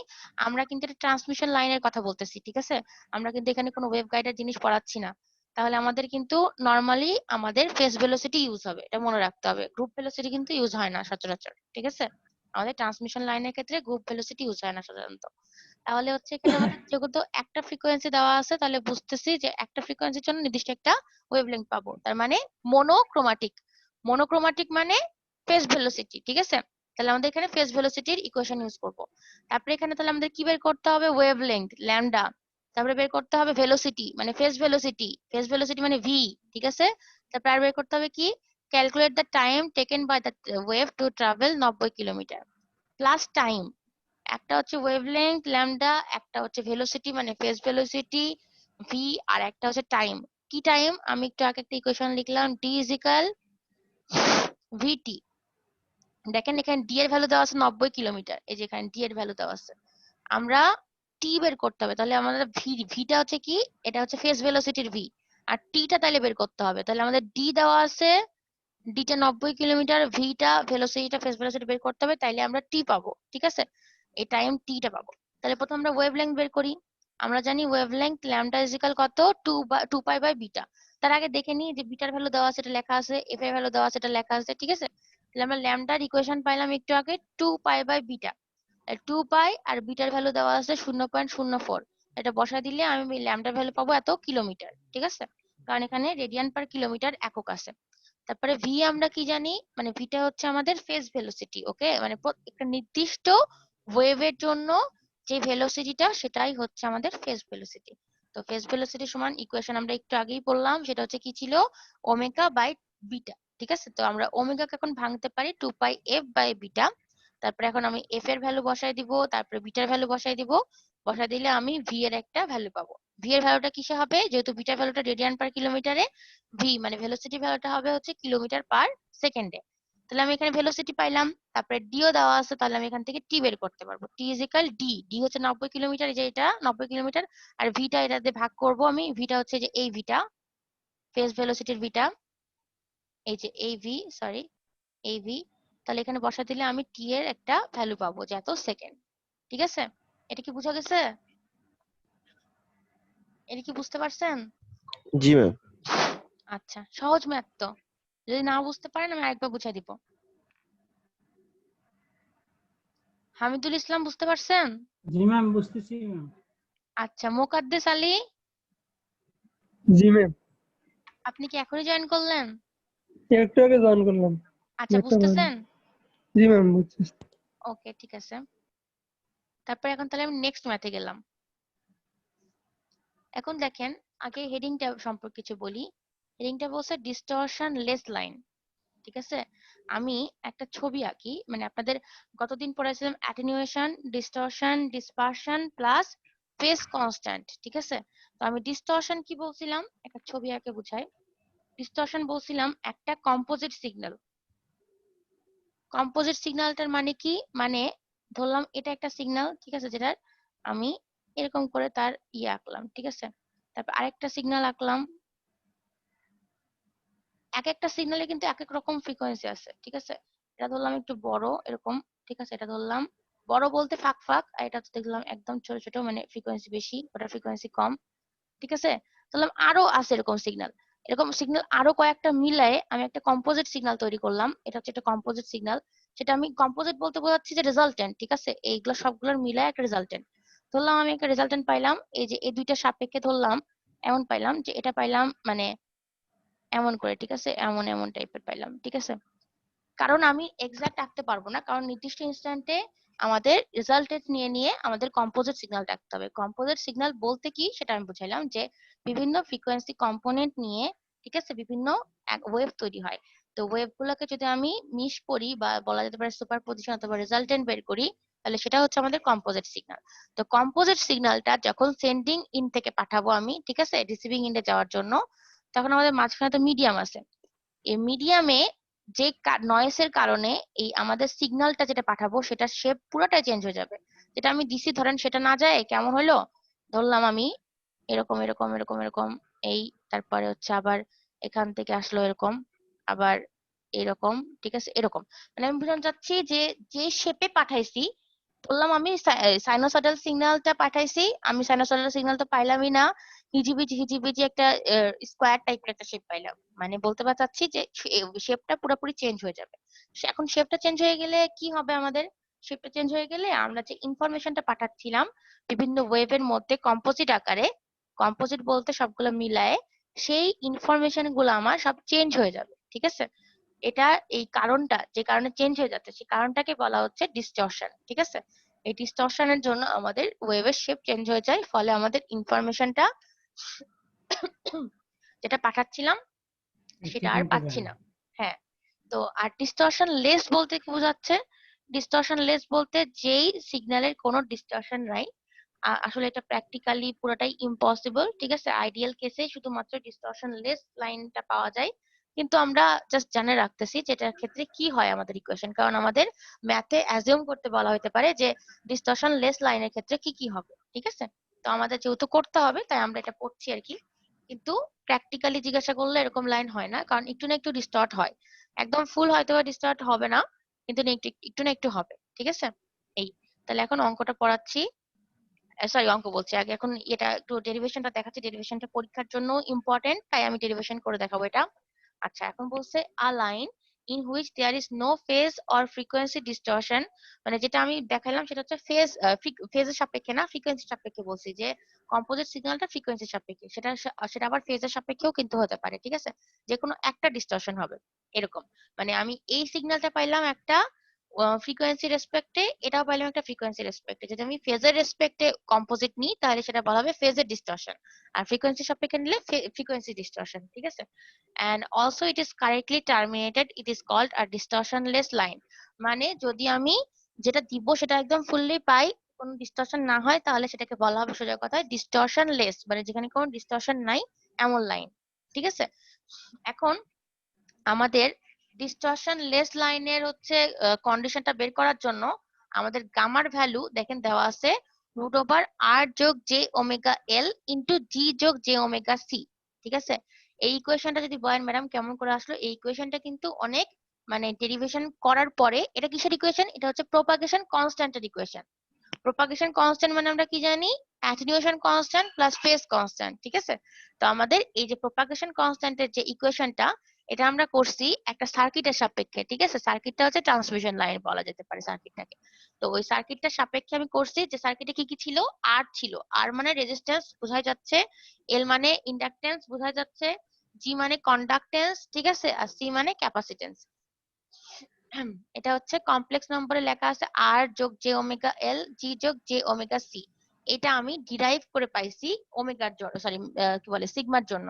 আমরা কিন্তু এটা ট্রান্সমিশন লাইনের কথা বলতেছি, ঠিক আছে? আমরা কিন্তু এখানে কোনো ওয়েভ গাইডের জিনিস পড়াচ্ছি না। তাহলে আমাদের কিন্তু নর্মালি আমাদের ফেস ভেলোসিটি ইউজ হবে, এটা মনে রাখতে হবে। গ্রুপ ভেলোসিটি কিন্তু ইউজ হয় না সচরাচর, ঠিক আছে? আমাদের ট্রান্সমিশন লাইনের ক্ষেত্রে গ্রুপ ভেলোসিটি ইউজ হয় না সাধারণত। তাহলে হচ্ছে এখানে আমাদের যেহেতু একটা ফ্রিকোয়েন্সি দেওয়া আছে, তাহলে বুঝতেছি যে একটা ফ্রিকোয়েন্সির জন্য নির্দিষ্ট একটা ওয়েভলেংথ পাবো, তার মানে মোনোক্রোমাটিক। মোনোক্রোমাটিক মানে ফেজ ভেলোসিটি, ঠিক আছে? তাহলে আমাদের এখানে ফেজ ভেলোসিটির ইকুয়েশন ইউজ করব। তারপরে এখানে তাহলে আমাদের কি বের করতে হবে? Wavelength lambda. তারপরে বের করতে হবে ভেলোসিটি মানে ফেজ ভেলোসিটি, ফেজ ভেলোসিটি মানে ভি, ঠিক আছে? তারপরে আর বের করতে হবে কি? Calculate the time taken by the wave to travel 90 kilometre plus time. একটা হচ্ছে ওয়েভলেংথ ল্যামডা, একটা হচ্ছে ভেলোসিটি মানে ফেজ ভেলোসিটি ভি, আর একটা হচ্ছে টাইম। কি টাইম? আমি একটু আগে একটা ইকুয়েশন লিখলাম, ডি ইজ ইকাল ভিটি। দেখেন এখানে ডি এর ভ্যালু দেওয়া আছে 90 কিলোমিটার, এই যে এখানে ডি এর ভ্যালু দেওয়া আছে। আমরা টি বের করতে হবে, তাহলে আমাদের ভিটা হচ্ছে কি, এটা হচ্ছে ফেজ ভেলোসিটির ভি। আর টিটা তাহলে বের করতে হবে, তাহলে আমাদের ডি দেওয়া আছে, ডিটা 90 কিলোমিটার, ভিটা ভেলোসিটিটা ফেজ ভেলোসিটি বের করতে হবে, তাইলে আমরা টি পাবো, ঠিক আছে? এই টাইম টিটা পাবো। তাহলে প্রথমে আমরা ওয়েভলেংথ বের করি। আমরা জানি ওয়েভলেংথ ল্যামডা ইজ ইকাল কত, 2 পাই বাই বিটা। তার আগে দেখে নিই যে বিটার ভ্যালু দেওয়া আছে, এটা লেখা আছে, এফ এর ভ্যালু দেওয়া আছে, এটা লেখা আছে, ঠিক আছে? তাহলে আমরা ল্যামডার ইকুয়েশন পাইলাম একটু আগে, 2 পাই বাই বিটা। 2 পাই আর বিটার ভ্যালু দেওয়া আছে 0.04। এটা বসায় দিলে আমি ল্যামডার ভ্যালু পাবো এত কিলোমিটার, ঠিক আছে? কারণ এখানে রেডিয়ান পার কিলোমিটার একক আছে। তারপরে ভি আমরা কি জানি, মানে ভিটা হচ্ছে আমাদের ফেজ ভেলোসিটি, ওকে? মানে একটা নির্দিষ্ট ওয়েভের জন্য যে ভেলোসিটিটা সেটাই হচ্ছে আমাদের ফেজ ভেলোসিটি। তো ফেজ ভেলোসিটি সমান ইকুয়েশন আমরা একটু আগেই বললাম, সেটা হচ্ছে কি ছিল, ওমেগা বাই বিটা, ঠিক আছে? তো আমরা ওমেগাকে এখন ভাঙতে পারি 2 পাই এফ বাই বিটা। তারপরে এখন আমি এফ এর ভ্যালু বসাই দিব, তারপরে বিটার ভ্যালু বসাই দিব। বসাই দিলে আমি ভি এর একটা ভ্যালু পাবো। ভি এর ভ্যালুটা কিসে হবে, যেহেতু বিটার ভ্যালুটা রেডিয়ান পার কিলোমিটারে, ভি মানে ভেলোসিটি ভ্যালুটা হবে হচ্ছে কিলোমিটার পার সেকেন্ডে। তাহলে আমি এখানে ভেলোসিটি পাইলাম, তারপরে ডিও দেওয়া আছে, তাহলে আমি এখান থেকে টি বের করতে পারবো। টি ইজ ইকাল ডি, ডি হচ্ছে 90 কিলোমিটার, এই যে এটা 90 কিলোমিটার। আর ভিটা এটাতে ভাগ করব আমি, ভিটা হচ্ছে যে এই ভিটা, ফেজ ভেলোসিটির ভিটা, এই যে এই ভি, সরি এই ভি। তাহলে এখানে বসা দিলে আমি টি এর একটা ভ্যালু পাবো যে এত সেকেন্ড, ঠিক আছে? এটা কি বোঝা গেছে? এটা কি বুঝতে পারছেন?
জি ম্যাম।
আচ্ছা, সহজ ম্যাথ তো। যদি না বুঝতে পারেন আমি আরেকবার বুঝাই দিব। হামিদুল ইসলাম বুঝতে পারছেন?
জি ম্যাম, বুঝতেছি ম্যাম।
আচ্ছা, মোকাদ্দেস আলী,
জি ম্যাম,
আপনি কি এখনই জয়েন করলেন?
একটু আগে জয়েন করলাম।
আচ্ছা,
ম্যাথটা ভালো।
বুঝতেছেন?
জি ম্যাম, বুঝছি।
ওকে, ঠিক আছে। তারপরে এখন তাহলে আমি নেক্সট ম্যাথে গেলাম। এখন দেখেন, আগে হেডিংটা সম্পর্কে কিছু বলি। হেডিংটা বলছে ডিস্টরশন লেস লাইন। ঠিক আছে, আমি একটা ছবি আঁকি, মানে আপনাদের গতদিন পড়াইছিলাম attenuation, distortion, dispersion plus phase constant. ঠিক আছে, তো আমি ডিস্টরশন কি বলছিলাম, একটা ছবি আঁকে বুঝাই। ডিস্টরশন বলছিলাম একটা কম্পোজিট সিগন্যাল। কম্পোজিট সিগন্যালটার মানে কি, মানে ধরলাম এটা একটা সিগন্যাল, ঠিক আছে, যেটার আমি এরকম করে তার আঁকলাম, ঠিক আছে। তারপর আরেকটা সিগন্যাল আঁকলাম। এক একটা সিগন্যালে কিন্তু এক এক রকম ফ্রিকোয়েন্সি আছে, ঠিক আছে। এটা ধরলাম একটু বড় এরকম, ঠিক আছে, এটা ধরলাম বড় বলতে ফাঁক ফাঁক, আর এটা দেখলাম একদম ছোট ছোট, মানে ফ্রিকোয়েন্সি বেশি, ওটা ফ্রিকোয়েন্সি কম, ঠিক আছে। ধরলাম আরো আছে এরকম সিগন্যাল, এরকম সিগন্যাল আরো কয়েকটা মিলায়ে আমি একটা কম্পোজিট সিগন্যাল তৈরি করলাম। এটা হচ্ছে একটা কম্পোজিট সিগন্যাল, সেটা আমি কম্পোজিট বলতে বোঝাচ্ছি যে রেজাল্টেন্ট, ঠিক আছে। এইগুলো সবগুলোর মিলায় একটা রেজাল্টেন্ট ধরলাম, আমি একটা রেজাল্টেন্ট পাইলাম। এই যে এই দুইটা সাপেক্ষে ধরলাম, এমন পাইলাম যে এটা পাইলাম মানে এমন করে, ঠিক আছে, এমন এমন টাইপের পাইলাম, ঠিক আছে। কারণ আমি এক্সাক্ট আঁকতে পারবো না, কারণ নির্দিষ্ট ইনস্ট্যান্টে আমাদের রেজাল্টেড নিয়ে নিয়ে আমাদের কম্পোজিট সিগন্যালটা আঁকতে হবে। কম্পোজিট সিগন্যাল বলতে কি সেটা আমি বুঝাইলাম, যে বিভিন্ন ফ্রিকোয়েন্সি কম্পোনেন্ট নিয়ে, ঠিক আছে, বিভিন্ন ওয়েভ তৈরি হয়। তো ওয়েভ গুলোকে যদি আমি মিশ করি বা বলা যেতে পারে সুপার পজিশন অথবা রেজাল্টেন্ট বের করি, তাহলে সেটা হচ্ছে আমাদের কম্পোজিট সিগন্যাল। তো কম্পোজিট সিগন্যালটা যখন সেন্ডিং ইন থেকে পাঠাবো আমি, ঠিক আছে, রিসিভিং ইন্ডে যাওয়ার জন্য, তখন আমাদের মাঝখানে তো মিডিয়াম আছে। এই মিডিয়ামে যে নয়েসের কারণে এই আমাদের সিগন্যালটা যেটা পাঠাবো সেটা শেপ পুরোটাই চেঞ্জ হয়ে যাবে। যেটা আমি দিছি ধরেন সেটা না যায় কেমন হলো, ধরলাম আমি এরকম এরকম এরকম এরকম, এই তারপরে হচ্ছে আবার এখান থেকে আসলো এরকম, আবার এরকম, ঠিক আছে, এরকম। মানে আমি বোঝাতে চাচ্ছি যে যে শেপে পাঠাইছি, বললাম আমি সাইনোসয়েডাল সিগন্যালটা পাঠাইছি, আমি সাইনোসয়েডাল সিগন্যালটা পাইলামই না, হিজিবিজি হিজিবিজি একটা স্কোয়ার টাইপের একটা শেপ পাইলাম। মানে বলতে চাচ্ছি যে শেপটা পুরোপুরি চেঞ্জ হয়ে যাবে। এখন শেপটা চেঞ্জ হয়ে গেলে কি হবে, আমাদের শেপটা চেঞ্জ হয়ে গেলে আমরা যে ইনফরমেশনটা পাঠাচ্ছিলাম বিভিন্ন ওয়েভের মধ্যে কম্পোজিট আকারে, কম্পোজিট বলতে সবগুলো মিলায়ে, সেই ইনফরমেশন গুলো আমার সব চেঞ্জ হয়ে যাবে, ঠিক আছে। এটা এই কারণটা, যে কারণে চেঞ্জ হয়ে যাচ্ছে সেই কারণটাকে বলা হচ্ছে ডিস্টরশন, ঠিক আছে। এই ডিস্টরশনের জন্য আমাদের ওয়েভের শেপ চেঞ্জ হয়ে যায়, ফলে আমাদের ইনফরমেশনটা যেটা পাঠাচ্ছিলাম সেটা আর
ঠিকমতো
পাচ্ছি
পাই
না।
না।
হ্যাঁ, তো আর ডিস্টরশন লেস বলতে কি বোঝাচ্ছে, ডিস্টরশন লেস বলতে যেই সিগন্যালের কোনো ডিস্টরশন নাই। আসলে এটা প্র্যাকটিক্যালি পুরোটাই ইম্পসিবল, ঠিক আছে। আইডিয়াল কেসে শুধুমাত্র ডিস্টরশন লেস লাইনটা পাওয়া যায়, কিন্তু আমরা জাস্ট জানে রাখতেছি যেটার ক্ষেত্রে কি হয় আমাদের ইকুয়েশন, কারণ আমাদের ম্যাথে অ্যাজিউম করতে বলা হতে পারে যে ডিস্টরশন লেস লাইনের ক্ষেত্রে কি কি হবে, ঠিক আছে। তো আমাদের যেহেতু করতে হবে তাই আমরা এটা পড়ছি আর কি। কিন্তু প্র্যাকটিক্যালি জিজ্ঞাসা করলে এরকম লাইন হয় না, কারণ একটু না একটু ডিস্টর্ট হয়। একদম ফুল হয়তো বা ডিস্টর্ট হবে না, কিন্তু না একটু একটু না একটু হবে, ঠিক আছে। এই, তাহলে এখন অঙ্কটা পড়াচ্ছি, সরি অঙ্ক বলছি আগে, এখন এটা একটু ডেরিভেশনটা দেখাচ্ছি। ডেরিভেশনটা পরীক্ষার জন্য ইম্পর্টেন্ট, তাই আমি ডেরিভেশন করে দেখাবো এটা। আচ্ছা, এখন বলছে a line in which there is no phase or frequency distortion, মানে যেটা আমি দেখালাম সেটা হচ্ছে ফেজ, ফেজের সাপেক্ষে না, ফ্রিকোয়েন্সি সাপেক্ষে বলছি, যে কম্পোজিট সিগন্যালটা ফ্রিকোয়েন্সি সাপেক্ষে, সেটা আবার ফেজের সাপেক্ষেও কিন্তু হতে পারে, ঠিক আছে। যে কোনো একটা ডিস্টরশন হবে এরকম। মানে আমি এই সিগন্যালটা পাইলাম একটা ফ্রিকোয়েন্সি রেসপেক্টে, এটাও পাইলাম একটা ফ্রিকোয়েন্সি রেসপেক্টে। যদি আমি ফেজের রেসপেক্টে কম্পোজিট নিই তাহলে সেটা বলা হবে ফেজের ডিস্টরশন, আর ফ্রিকোয়েন্সি সাপেক্ষে নিলে ফ্রিকোয়েন্সি ডিস্টরশন, ঠিক আছে। And also it is correctly terminated, it is called a distortionless line. মানে যদি আমি যেটা দিব সেটা একদম ফুললি পাই, কোনো ডিস্টরশন না হয়, তাহলে সেটাকে বলা হবে সোজা কথায় ডিস্টরশনলেস, মানে যেখানে কোনো ডিস্টরশন নাই এমন লাইন, ঠিক আছে। এখন আমাদের ডিস্টরশনলেস লাইনের হচ্ছে কন্ডিশনটা বের করার জন্য আমাদের গামার ভ্যালু দেখেন দেওয়া আছে √r+j⍵l ইন্টু g+j⍵c, ঠিক আছে। এই ইকুয়েশনটা যদি বলেন ম্যাডাম কেমন করে আসলো, এই ইকুয়েশনটা কিন্তু অনেক মানে ডেরিভেশন করার পরে, এটা কিসের ইকুয়েশন, এটা হচ্ছে প্রপাগেশন কনস্ট্যান্টের ইকুয়েশন। প্রপাগেশন কনস্ট্যান্ট মানে আমরা কি জানি, attenuation constant plus phase constant, ঠিক আছে। তো আমাদের এই যে প্রপাগেশন কনস্ট্যান্টের যে ইকুয়েশনটা, এটা আমরা করছি একটা সার্কিটের সাপেক্ষে, ঠিক আছে। সার্কিটটা হচ্ছে ট্রান্সমিশন লাইন বলা যেতে পারে সার্কিটটাকে। তো তো ওই সার্কিটটার সাপেক্ষে আমি করছি যে সার্কিটে কি কি ছিল, আর ছিল, আর মানে রেজিস্ট্যান্স বোঝাই যাচ্ছে, এল মানে ইন্ডাকটেন্স বোঝাই যাচ্ছে, জি মানে কন্ডাক্টেন্স, ঠিক আছে, আর সি মানে ক্যাপাসিটেন্স। এটা হচ্ছে কমপ্লেক্স নম্বরে লেখা আছে আর যোগ জে ওমেগা এল, জি যোগ জে ওমেগা সি। এটা আমি ডিরাইভ করে পাইছি ওমেগার জন্য, সরি কি বলে সিগমার জন্য,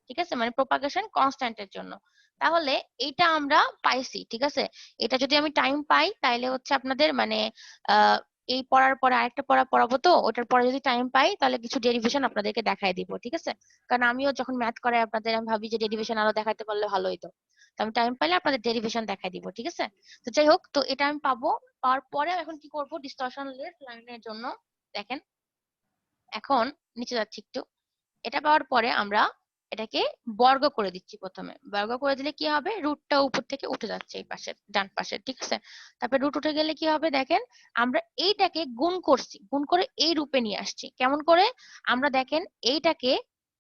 ঠিক আছে, মানে প্রপাগেশন কনস্ট্যান্টের জন্য। তাহলে এইটা আমরা পাইছি, ঠিক আছে। এটা যদি আমি টাইম পাই তাহলে হচ্ছে আপনাদের মানে আহ এই পড়ার পরে আরেকটা পড়া পড়াবো, তো ওটার পরে যদি টাইম পাই তাহলে কিছু ডেরিভেশন আপনাদেরকে দেখাই দিব, ঠিক আছে। কারণ আমিও যখন ম্যাথ করাই আপনাদের আমি ভাবি যে ডেরিভেশন আরো দেখাতে পারলে ভালো হতো। তো আমি টাইম পাইলে আপনাদের ডেরিভেশন দেখাই দিব, ঠিক আছে। তো যাই হোক, তো এটা আমি পাবো, পাওয়ার পরে এখন কি করব, ডিসটরশন লেস লাইনের জন্য দেখেন, এখন নিচে যাচ্ছি একটু। এটা পাওয়ার পরে আমরা এটাকে বর্গ করে দিচ্ছি, প্রথমে বর্গ করে দিলে কি হবে, রুটটা উপর থেকে উঠে যাচ্ছে এই পাশে ডান পাশে, ঠিক আছে। তারপরে রুট উঠে গেলে কি হবে দেখেন, আমরা এইটাকে গুণ করছি, গুণ করে এই রূপে নিয়ে আসছি। কেমন করে, আমরা দেখেন এইটাকে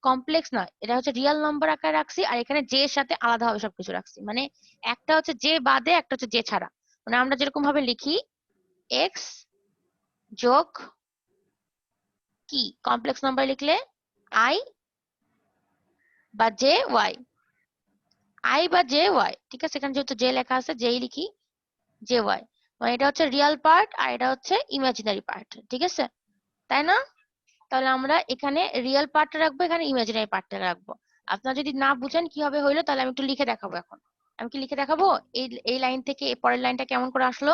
কমপ্লেক্স নয়, এটা হচ্ছে রিয়েল নাম্বার আকারে রাখছি, আর এখানে জে এর সাথে আলাদাভাবে সবকিছু রাখছি, মানে একটা হচ্ছে জে বাদে একটা হচ্ছে জে ছাড়া। মানে আমরা যেরকম ভাবে লিখি এক্স যোগ কি কমপ্লেক্স নাম্বার লিখলে আই বা জে ওয়াই, আই বা জে ওয়াই, ঠিক আছে। এখানে যেহেতু জে লেখা আছে জেই লিখি, জে ওয়াই, মানে এটা হচ্ছে রিয়েল পার্ট আর এটা হচ্ছে ইমাজিনারি পার্ট, ঠিক আছে, তাই না। তাহলে আমরা এখানে রিয়েল পার্টটা রাখবো, এখানে ইমাজিনারি পার্টটা রাখবো। আপনারা যদি না বুঝেন কিভাবে হইলো তাহলে আমি একটু লিখে দেখাবো। এখন আমি কি লিখে দেখাবো, এই এই লাইন থেকে এই পরের লাইনটা কেমন করে আসলো।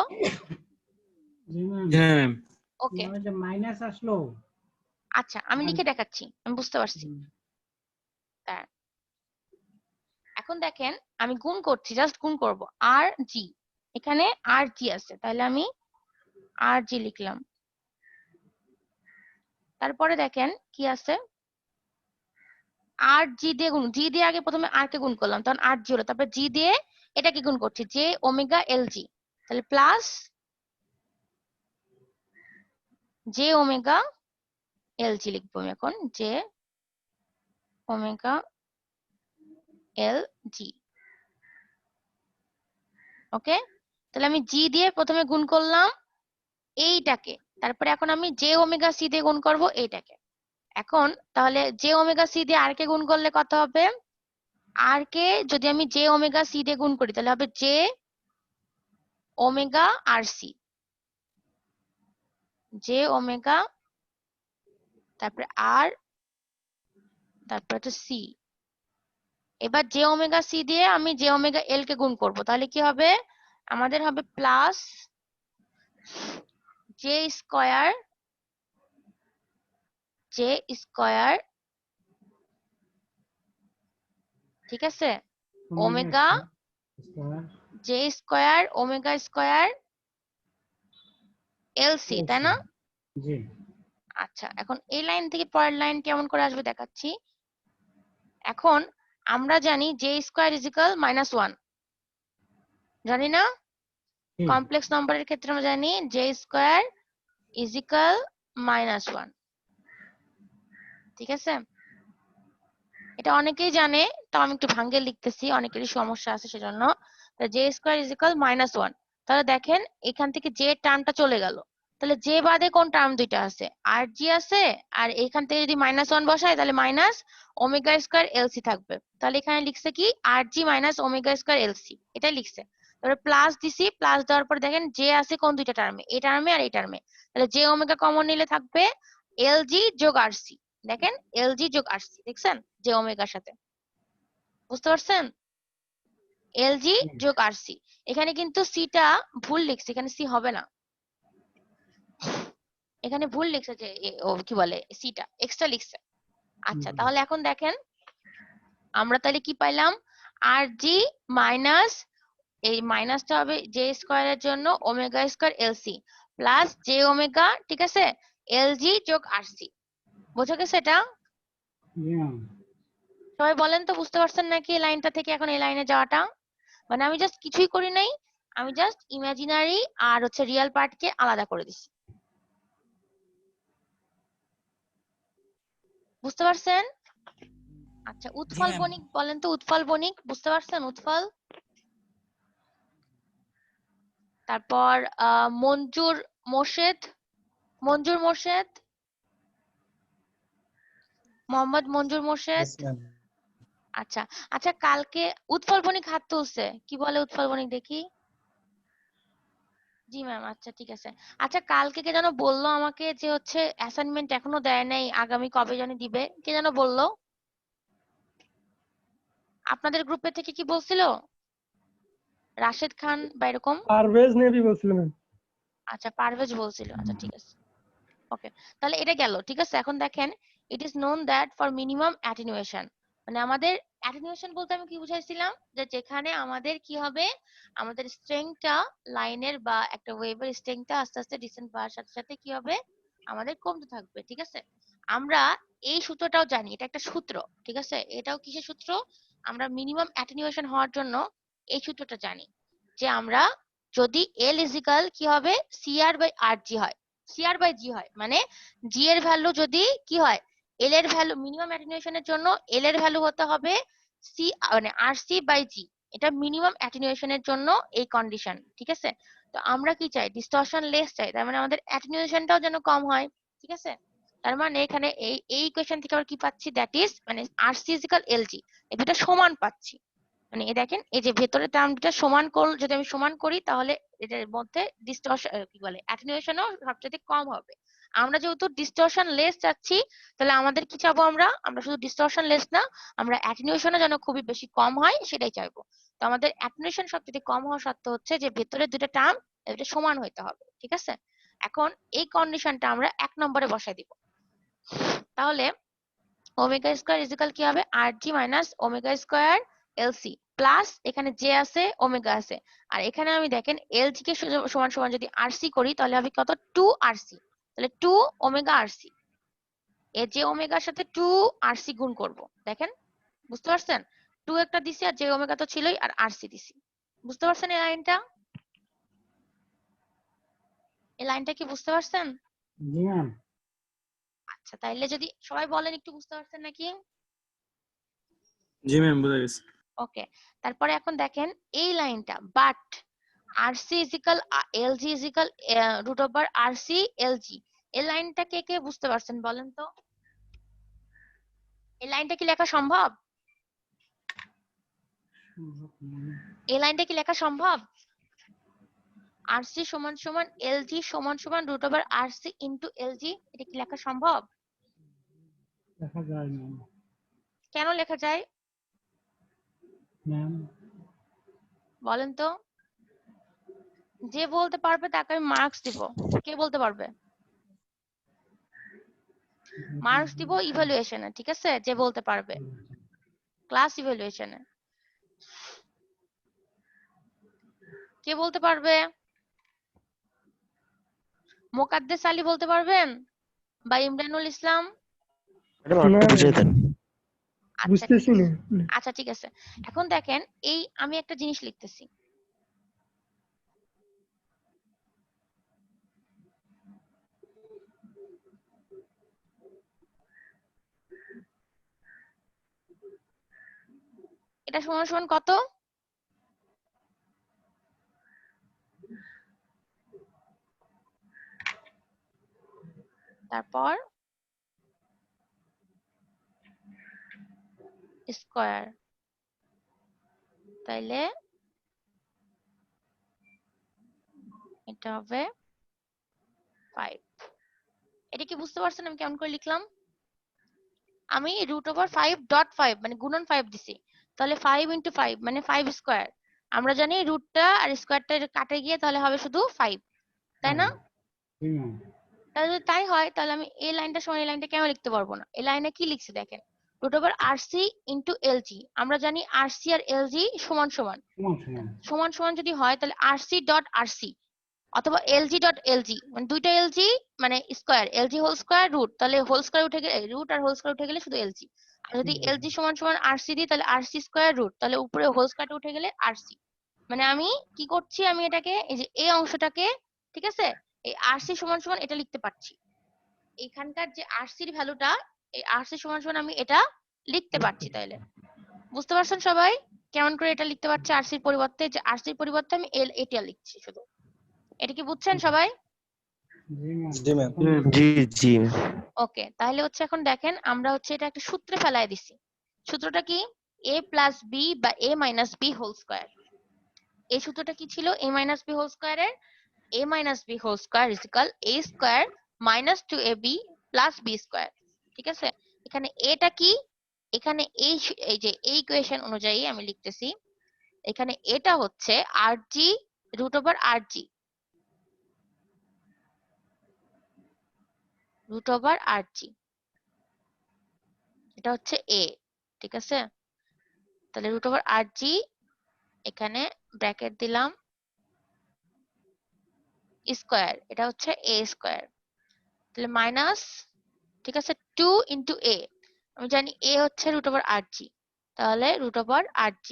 জি ম্যাম,
জি ম্যাম।
ওকে,
তোমার যে মাইনাস আসলো,
আচ্ছা আমি লিখে দেখাচ্ছি, আমি বুঝতে পারছি। দাঁড়ান। এখন দেখেন আমি গুণ করছি, জাস্ট গুণ করব, আর জি, এখানে আর জি আছে, তাহলে আমি আর জি লিখলাম। তারপরে দেখেন কি আছে, আর জি দিয়ে গুণ, জি দিয়ে আগে প্রথমে আর কে গুণ করলাম, তখন আর জি হলো, তারপরে জি দিয়ে এটাকে গুণ করছি, জে ওমেগা এল জি, তাহলে প্লাস জে ওমেগা এল জি লিখবো আমি এখন, জে ওমেগা এল জি। ওকে, তাহলে আমি জি দিয়ে প্রথমে গুণ করলাম এইটাকে, তারপরে এখন আমি জে ওমেগা সি দিয়ে গুণ করব এইটাকে। এখন তাহলে জে ওমেগা সি দিয়ে আর কে গুণ করলে কত হবে, আর কে যদি আমি জে ওমেগা সি দিয়ে গুণ করি তাহলে হবে জে ওমেগা আর সি, জে ওমেগা তারপরে আর তারপরে হচ্ছে সি। এবার জে ওমেগা সি দিয়ে আমি জে ওমেগা এল কে গুণ করব, তাহলে কি হবে, আমাদের হবে plus J square, J square, ঠিক আছে, omega J square omega square L C, তাই না।
জি
আচ্ছা, এখন এই লাইন থেকে পরের লাইন কেমন করে আসবে দেখাচ্ছি। এখন আমরা জানি J square is equal minus one, জানি না,
জি
কমপ্লেক্স নম্বরের ক্ষেত্রে আমরা জানি J square is equal minus one, ঠিক আছে। এটা অনেকেই জানে, তো আমি একটু ভাঙ্গে লিখতেছি, অনেকেরই সমস্যা আছে সেজন্য। J square is equal minus one, তাহলে দেখেন এখান থেকে যে টার্মটা চলে গেল, তাহলে যে বাদে কোন টার্ম দুইটা আছে, আর জি আছে, আর এখান থেকে যদি মাইনাস ওয়ান বসাই তাহলে মাইনাস ওমেগা স্কয়ার এলসি থাকবে। তাহলে এখানে লিখছে কি আর G minus omega square LC, এটাই লিখছে। তারপরে প্লাস দিছি, প্লাস দেওয়ার পর দেখেন যে আছে কোন দুইটা টার্মে, এই টার্মে আর এই টার্মে, তাহলে যে ওমেগা কমন নিলে থাকবে এলজি যোগ আরসি। দেখেন এলজি যোগ আরসি, দেখছেন যে ওমেগার সাথে, বুঝতে পারছেন, এলজি যোগ আরসি। এখানে কিন্তু সিটা ভুল লিখছে, এখানে সি হবে না, এখানে ভুল লিখছে, যে ও কি বলে সিটা এক্সট্রা লিখছে। আচ্ছা, তাহলে এখন দেখেন আমরা তাহলে কি পাইলাম, আর জি মাইনাস এই মাইনাসটা হবে জে স্কয়ারের জন্য omega square LC plus J omega, ঠিক আছে, এলজি যোগ আরসি। বোঝা গেছে এটা,
জি ম্যাম,
সবাই বলেন তো বুঝতে পারছেন নাকি এই লাইনটা থেকে এখন এই লাইনে যাওয়াটা। মানে আমি জাস্ট কিছুই করি নাই, আমি জাস্ট ইমাজিনারি আর হচ্ছে রিয়েল পার্টকে আলাদা করে দিছি, বুঝতে পারছেন। আচ্ছা, উৎফল বণিক বলেন তো, উৎফল বণিক বুঝতে পারছেন, উৎফল। তারপর মঞ্জুর মোর্শেদ, মঞ্জুর মোর্শেদ, মোহাম্মদ মঞ্জুর মোর্শেদ।
Yes, ma'am.
আচ্ছা আচ্ছা, কালকে উৎপল বণিক হাত তুলছে, কি বলে উৎপল বণিক দেখি? জি ম্যাম, আচ্ছা ঠিক আছে। আচ্ছা, কালকে কে যেন বললো আমাকে যে হচ্ছে অ্যাসাইনমেন্ট এখনো দেয় নাই, আগামী কবে জানি দিবে, কে যেন বললো? আপনাদের গ্রুপে থেকে কি বলছিল? রাশেদ খান বা এরকম?
পারভেজ নেবি বলছিল ম্যাম।
আচ্ছা, পারভেজ বলছিল। আচ্ছা ঠিক আছে, ওকে, তাহলে এটা গেল। ঠিক আছে, এখন দেখেন, it is known that for minimum attenuation, মানে আমাদের অ্যাটেনুয়েশন বলতে আমি কি বুঝাইছিলাম, যে যেখানে আমাদের কি হবে, আমাদের স্ট্রেংথটা লাইনের বা একটা ওয়েভের স্ট্রেংথটা আস্তে আস্তে ডিসেন্ট পাওয়ার সাথে সাথে কি হবে, আমাদের কমতে থাকবে। ঠিক আছে, আমরা এই সূত্রটাও জানি, এটা একটা সূত্র। ঠিক আছে, এটাও কিসের সূত্র? আমরা মিনিমাম অ্যাটেনুয়েশন হওয়ার জন্য এই সূত্রটা জানি, যে আমরা যদি এল ইজিক্যাল কি হবে, সিআর বাই আর জি হয়, সিআর বাই জি হয়, মানে জি এর ভ্যালু যদি কি হয়, এল এর ভ্যালু মিনিমাম অ্যাটেনুয়েশনের জন্য এল এর ভ্যালু হতে হবে সি, মানে আর সি বাই জি। এটা মিনিমাম অ্যাটেনুয়েশনের জন্য এই কন্ডিশন। ঠিক আছে, তো আমরা কি চাই, ডিস্টরশন লেস চাই, তার মানে আমাদের অ্যাটেনুয়েশনটাও যেন কম হয়। ঠিক আছে, তার মানে এখানে এই ইকুয়েশন থেকে আমরা কি পাচ্ছি, দ্যাট ইজ মানে আর সি ইজিক্যাল এল জি, এই দুটো সমান পাচ্ছি। মানে এই দেখেন, এই যে ভেতরের টার্মটা সমান যদি আমি সমান করি, তাহলে এটার মধ্যে ডিস্টরশন কি বলে, অ্যাটেনুয়েশনও সবচেয়ে কম হবে। আমরা যেহেতু ডিস্টরশন লেস চাচ্ছি, তাহলে আমাদের কি চাবো, আমরা শুধু ডিস্টরশন লেস না, আমরা অ্যাটেনুয়েশনও যেন খুবই বেশি কম হয় সেটাই চাইবো। তো আমাদের অ্যাটেনুয়েশন সবচেয়ে কম হওয়ার শর্ত হচ্ছে যে ভেতরের দুটো টার্ম এটা সমান হইতে হবে। ঠিক আছে, এখন এই কন্ডিশনটা আমরা 1 নম্বরে বসাই দিব। তাহলে ওমেগা স্কয়ার ইজিক্যাল কি হবে, R G minus omega square LC plus এখানে জে আছে, ওমেগা আছে, আর এখানে আমি দেখেন এলজি কে সমান সমান যদি আরসি করি, তাহলে হবে কত, 2 আরসি, তাহলে 2 ওমেগা আরসি, এ জে ওমেগার সাথে 2 আরসি গুণ করব। দেখেন, বুঝতে পারছেন, 2 একটা দিছি আর জে ওমেগা তো ছিলই, আর আরসি দিছি। বুঝতে পারছেন এই লাইনটা? এই লাইনটা কি বুঝতে পারছেন?
জি ম্যাম।
আচ্ছা, তাইলে যদি সবাই বলেন একটু বুঝতে পারছেন নাকি?
জি ম্যাম, বুঝা গেছে।
ওকে, তারপরে এখন দেখেন এই লাইনটা, but RC is equal LG is equal root over RC LG, এই লাইনটা কে কে বুঝতে পারছেন বলেন তো? এই লাইনটা কি লেখা সম্ভব? এই লাইনটা কি লেখা সম্ভব? আরসি সমান সমান এলজি সমান সমান root over RC into LG, এটা কি লেখা সম্ভব?
দেখা যায় ম্যাম।
কেন লেখা যায়
ম্যাম,
বলেন তো? যে বলতে পারবে তাকে আমি মার্কস দিব। কে বলতে পারবে? মার্কস দিব ইভালুয়েশনে। ঠিক আছে, যে বলতে পারবে, ক্লাস ইভালুয়েশনে। কে বলতে পারবে? মোকাদ্দেস আলী বলতে পারবেন, বা ইমরানুল ইসলাম?
না ম্যাম,
আচ্ছা ঠিক
বুঝতেছি
আছে,
না।
আচ্ছা ঠিক আছে। এখন দেখেন, এই আমি একটা জিনিস লিখতেছি, এটা সমান সমান কত? তারপর স্কয়ার, তাইলে এটা হবে 5। এটা কি বুঝতে পারছেন আমি কেমন করে লিখলাম? আমি √5.5 মানে গুণন 5 দিছি, তাহলে 5 ইন্টু 5 মানে 5 স্কয়ার। আমরা জানি রুটটা আর স্কয়ারটা কাটে গিয়ে তাহলে হবে শুধু 5, তাই না?
জি ম্যাম।
তাহলে যদি তাই হয়, তাহলে আমি এই লাইনটা সমান এই লাইনটা কেন লিখতে পারবো না? এই লাইনে কি লিখছি দেখেন, √RC ইন্টু এলজি, আমরা জানি আরসি আর এলজি সমান সমান,
সমান সমান।
সমান সমান যদি হয় তাহলে আরসি ডট আরসি অথবা এলজি ডট এলজি, মানে দুইটা এলজি মানে square, LG whole square root, তাহলে হোল স্কয়ার উঠে গেলে রুট আর হোল স্কয়ার উঠে গেলে শুধু এলজি। আর যদি এলজি সমান সমান আরসি দিই, তাহলে আরসি স্কয়ার রুট, তাহলে উপরে হোল স্কয়ারটা উঠে গেলে আরসি। মানে আমি কি করছি, আমি এটাকে এই যে এই অংশটাকে, ঠিক আছে, এই আরসি সমান সমান এটা লিখতে পারছি, এখানকার যে আরসির ভ্যালুটা, এই আরসি সমান সমান আমি এটা লিখতে পারছি। তাইলে বুঝতে পারছেন সবাই কেমন করে এটা লিখতে পারছি, আরসির পরিবর্তে, যে আরসির পরিবর্তে আমি এল এটা লিখছি শুধু। এটা কি বুঝছেন সবাই?
জি ম্যাম
জি জি
ওকে, তাহলে হচ্ছে এখন দেখেন আমরা হচ্ছে এটা একটা সূত্রে ফেলায় দিছি। সূত্রটা কি? a প্লাস বি বা a minus B whole square. এই সূত্রটা কি ছিল? a মাইনাস বি হোল স্কয়ারের a minus B whole square is equal a square minus 2ab plus b square. ঠিক আছে, এখানে এটা কি? এখানে এই যে এই ইকুয়েশন অনুযায়ী আমি লিখতেছি, এখানে এটা হচ্ছে rg root over rg, root over rg, এটা হচ্ছে a। ঠিক আছে, তাহলে রুট ওভার rg, এখানে ব্র্যাকেট দিলাম স্কয়ার, এটা হচ্ছে a স্কয়ার, তাহলে মাইনাস, ঠিক আছে, 2 ইন্টু a, আমি জানি a হচ্ছে রুট ওভার rg, তাহলে রুট ওভার rg।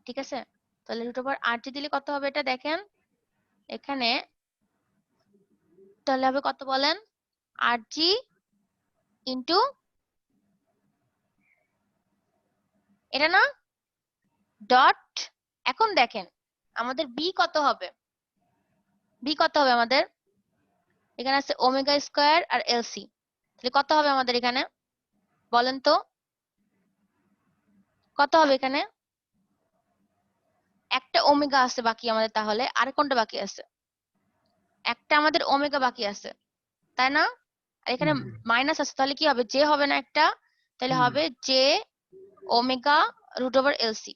ঠিক আছে, তাহলে রুট ওভার rg দিলে কত হবে এটা দেখেন এখানে, তাহলে হবে কত বলেন? rg ইন্টু এটা না, ডট, এখন দেখেন আমাদের b কত হবে? b কত হবে আমাদের? এখানে আছে ওমেগা স্কয়ার আর এলসি, তাহলে কত হবে আমাদের এখানে বলেন তো? কত হবে এখানে? একটা ওমেগা আছে বাকি আমাদের, তাহলে আর কোনটা বাকি আছে? একটা আমাদের ওমেগা বাকি আছে, তাই না? আর এখানে মাইনাস আছে, তাহলে কি হবে? জে হবে না একটা, তাহলে হবে J omega root over LC,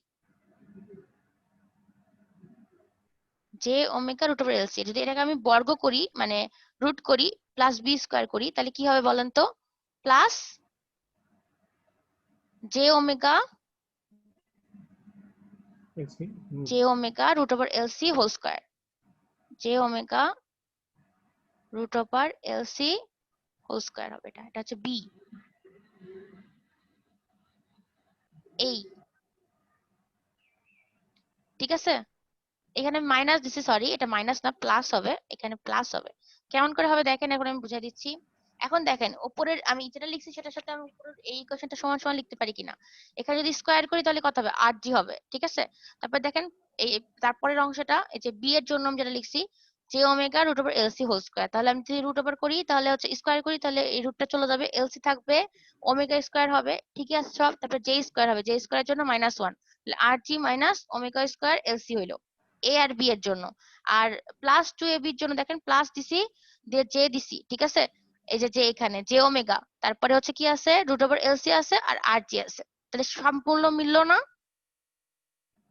J omega root over LC. যদি এটাকে আমি বর্গ করি মানে রুট করি প্লাস বি স্কয়ার করি, তাহলে কি হবে বলেন তো? Plus J omega, J omega root over LC whole square, J omega root over LC whole square হবে এটা, এটা হচ্ছে বি। এই, ঠিক আছে, এখানে মাইনাস দিছি, সরি এটা মাইনাস না প্লাস হবে, এখানে প্লাস হবে। কেমন করে হবে দেখেন, এখন আমি বুঝাই দিচ্ছি। এখন দেখেন উপরের আমি যেটা লিখছি সেটার সাথে আমি উপরের এই ইকুয়েশনটা সমান সমান লিখতে পারি কিনা। এখানে যদি স্কয়ার করি তাহলে কত হবে? 8g হবে। ঠিক আছে, তারপর দেখেন এই তারপরের অংশটা, এই যে বি এর জন্য আমি যেটা লিখছি J omega root over LC whole square, তাহলে আমি যদি রুট ওভার করি তাহলে হচ্ছে স্কয়ার করি, তাহলে এই রুটটা চলে যাবে, এলসি থাকবে, ওমেগা স্কয়ার হবে, ঠিকই আছে সব, তারপর জে স্কয়ার হবে, জে স্কয়ারের জন্য -1, তাহলে 8g minus omega square LC হইলো এ আর বি এর জন্য। আর প্লাস 2ab এর জন্য দেখেন প্লাস দিছি, দিয়ে জে দিছি, ঠিক আছে, এই যে জে এখানে জে ওমেগা, তারপরে হচ্ছে কি আছে? রুট ওভার এলসি আছে আর আর জি আছে, তাহলে সম্পূর্ণ মিললো না?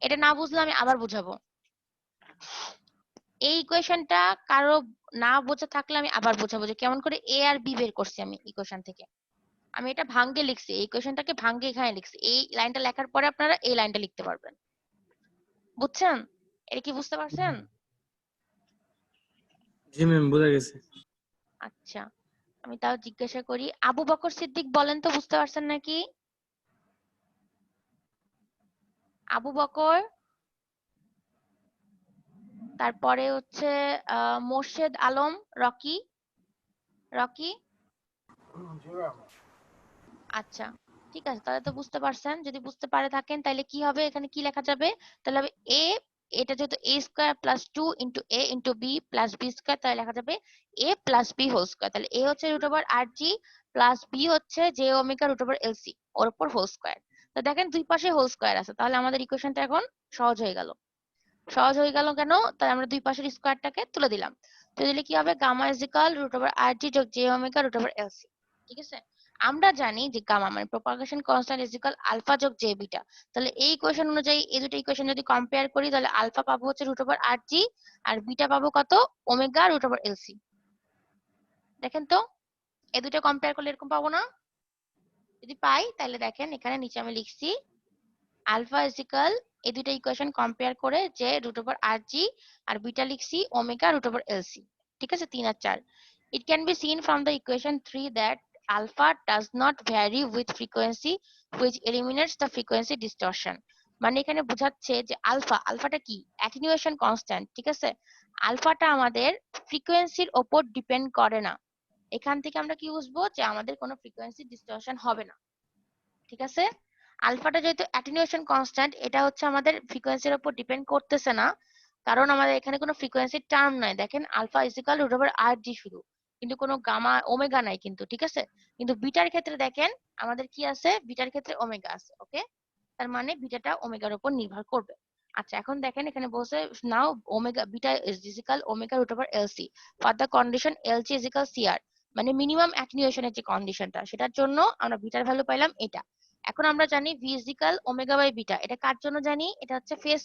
এটা না বুঝলে আমি আবার বুঝাবো। এই ইকুয়েশনটা কারো না বোঝা থাকলে আমি আবার বোঝাবো যে কেমন করে এ আর বি বের করছি আমি ইকুয়েশন থেকে। আমি এটা ভাঙ্গে লিখছি, এই ইকুয়েশনটাকে ভাঙ্গে এখানে লিখছি, এই লাইনটা লেখার পরে আপনারা এই লাইনটা লিখতে পারবেন। বুঝছেন? এটা কি বুঝতে পারছেন?
জি ম্যাম বোঝা গেছে।
আচ্ছা, আমি তাও জিজ্ঞাসা করি, আবু বকর সিদ্দিক বলেন তো বুঝতে পারছেন নাকি? আবু বকর, তারপরে হচ্ছে মোর্শেদ আলম, রকি, রকি, আচ্ছা ঠিক আছে, তাহলে তো বুঝতে পারছেন। যদি বুঝতে পারে থাকেন তাহলে কি হবে, এখানে কি লেখা যাবে? তাহলে হবে এ, এটা যেহেতু A square plus 2 into A into B plus B square, তাহলে লেখা যাবে A plus B whole square. তাহলে এ হচ্ছে root over R G plus B হচ্ছে J omega root over LC ওর উপর হোল স্কয়ার। তো দেখেন দুই পাশে হোল স্কয়ার আছে, তাহলে আমাদের ইকুয়েশনটা এখন সহজ হয়ে গেল। সহজ হয়ে গেল কেন? তাই আমরা দুই পাশের স্কয়ারটাকে তুলে দিলাম, তো দিলে কি হবে? Gamma is equal root over R G যোগ J omega root over LC. ঠিক আছে, আমরা জানি যে গামা মানে propagation constant is equal alpha যোগ জে বিটা। তাহলে এই ইকুয়েশন অনুযায়ী এই দুটো ইকুয়েশন যদি কম্পেয়ার করি, তাহলে আলফা পাবো হচ্ছে রুট ওভার আর জি, আর বিটা পাবো কত? Omega root over LC. দেখেন তো এই দুটো কম্পেয়ার করলে এরকম পাবো না? যদি পাই তাহলে দেখেন এখানে নিচে আমি লিখছি আলফা ইজ ইকুয়াল, এই দুটো ইকুয়েশন কম্পেয়ার করে যে রুট ওভার আর জি, আর বিটা লিখছি ওমেগা রুট ওভার এলসি। ঠিক আছে, 3 আর 4। It can be seen from the equation 3 that alpha does not vary with frequency which eliminates the frequency distortion. মানে এখানে বোঝাচ্ছে যে আলফাটা কি? Attenuation constant. ঠিক আছে, আলফাটা আমাদের ফ্রিকোয়েন্সির ওপর ডিপেন্ড করে না। এখান থেকে আমরা কি বুঝবো? যে আমাদের কোনো ফ্রিকোয়েন্সি ডিস্টরশন হবে না। ঠিক আছে, আলফাটা যেহেতু অ্যাটেনুয়েশন কনস্ট্যান্ট, এটা হচ্ছে আমাদের ফ্রিকোয়েন্সির উপর ডিপেন্ড করতেছে না, কারণ আমাদের এখানে কোনো ফ্রিকোয়েন্সির টার্ম নাই। দেখেন alpha is equal root over R জি শুধু, কিন্তু কোনো গামা ওমেগা নাই কিন্তু, ঠিক আছে? কিন্তু বিটার ক্ষেত্রে দেখেন আমাদের কি আছে, বিটার ক্ষেত্রে ওমেগা আছে। ওকে, তার মানে বিটাটা ওমেগার উপর নির্ভর করবে। আচ্ছা এখন দেখেন এখানে বলছে now omega beta is equal omega root over LC for the condition LG is equal CR, মানে মিনিমাম অ্যাটেনুয়েশনের যে কন্ডিশনটা, সেটার জন্য আমরা বিটার ভ্যালু পাইলাম এটা। এখন আমরা জানি V is equal omega by beta, এটা কার জন্য জানি, এটা হচ্ছে ফেজ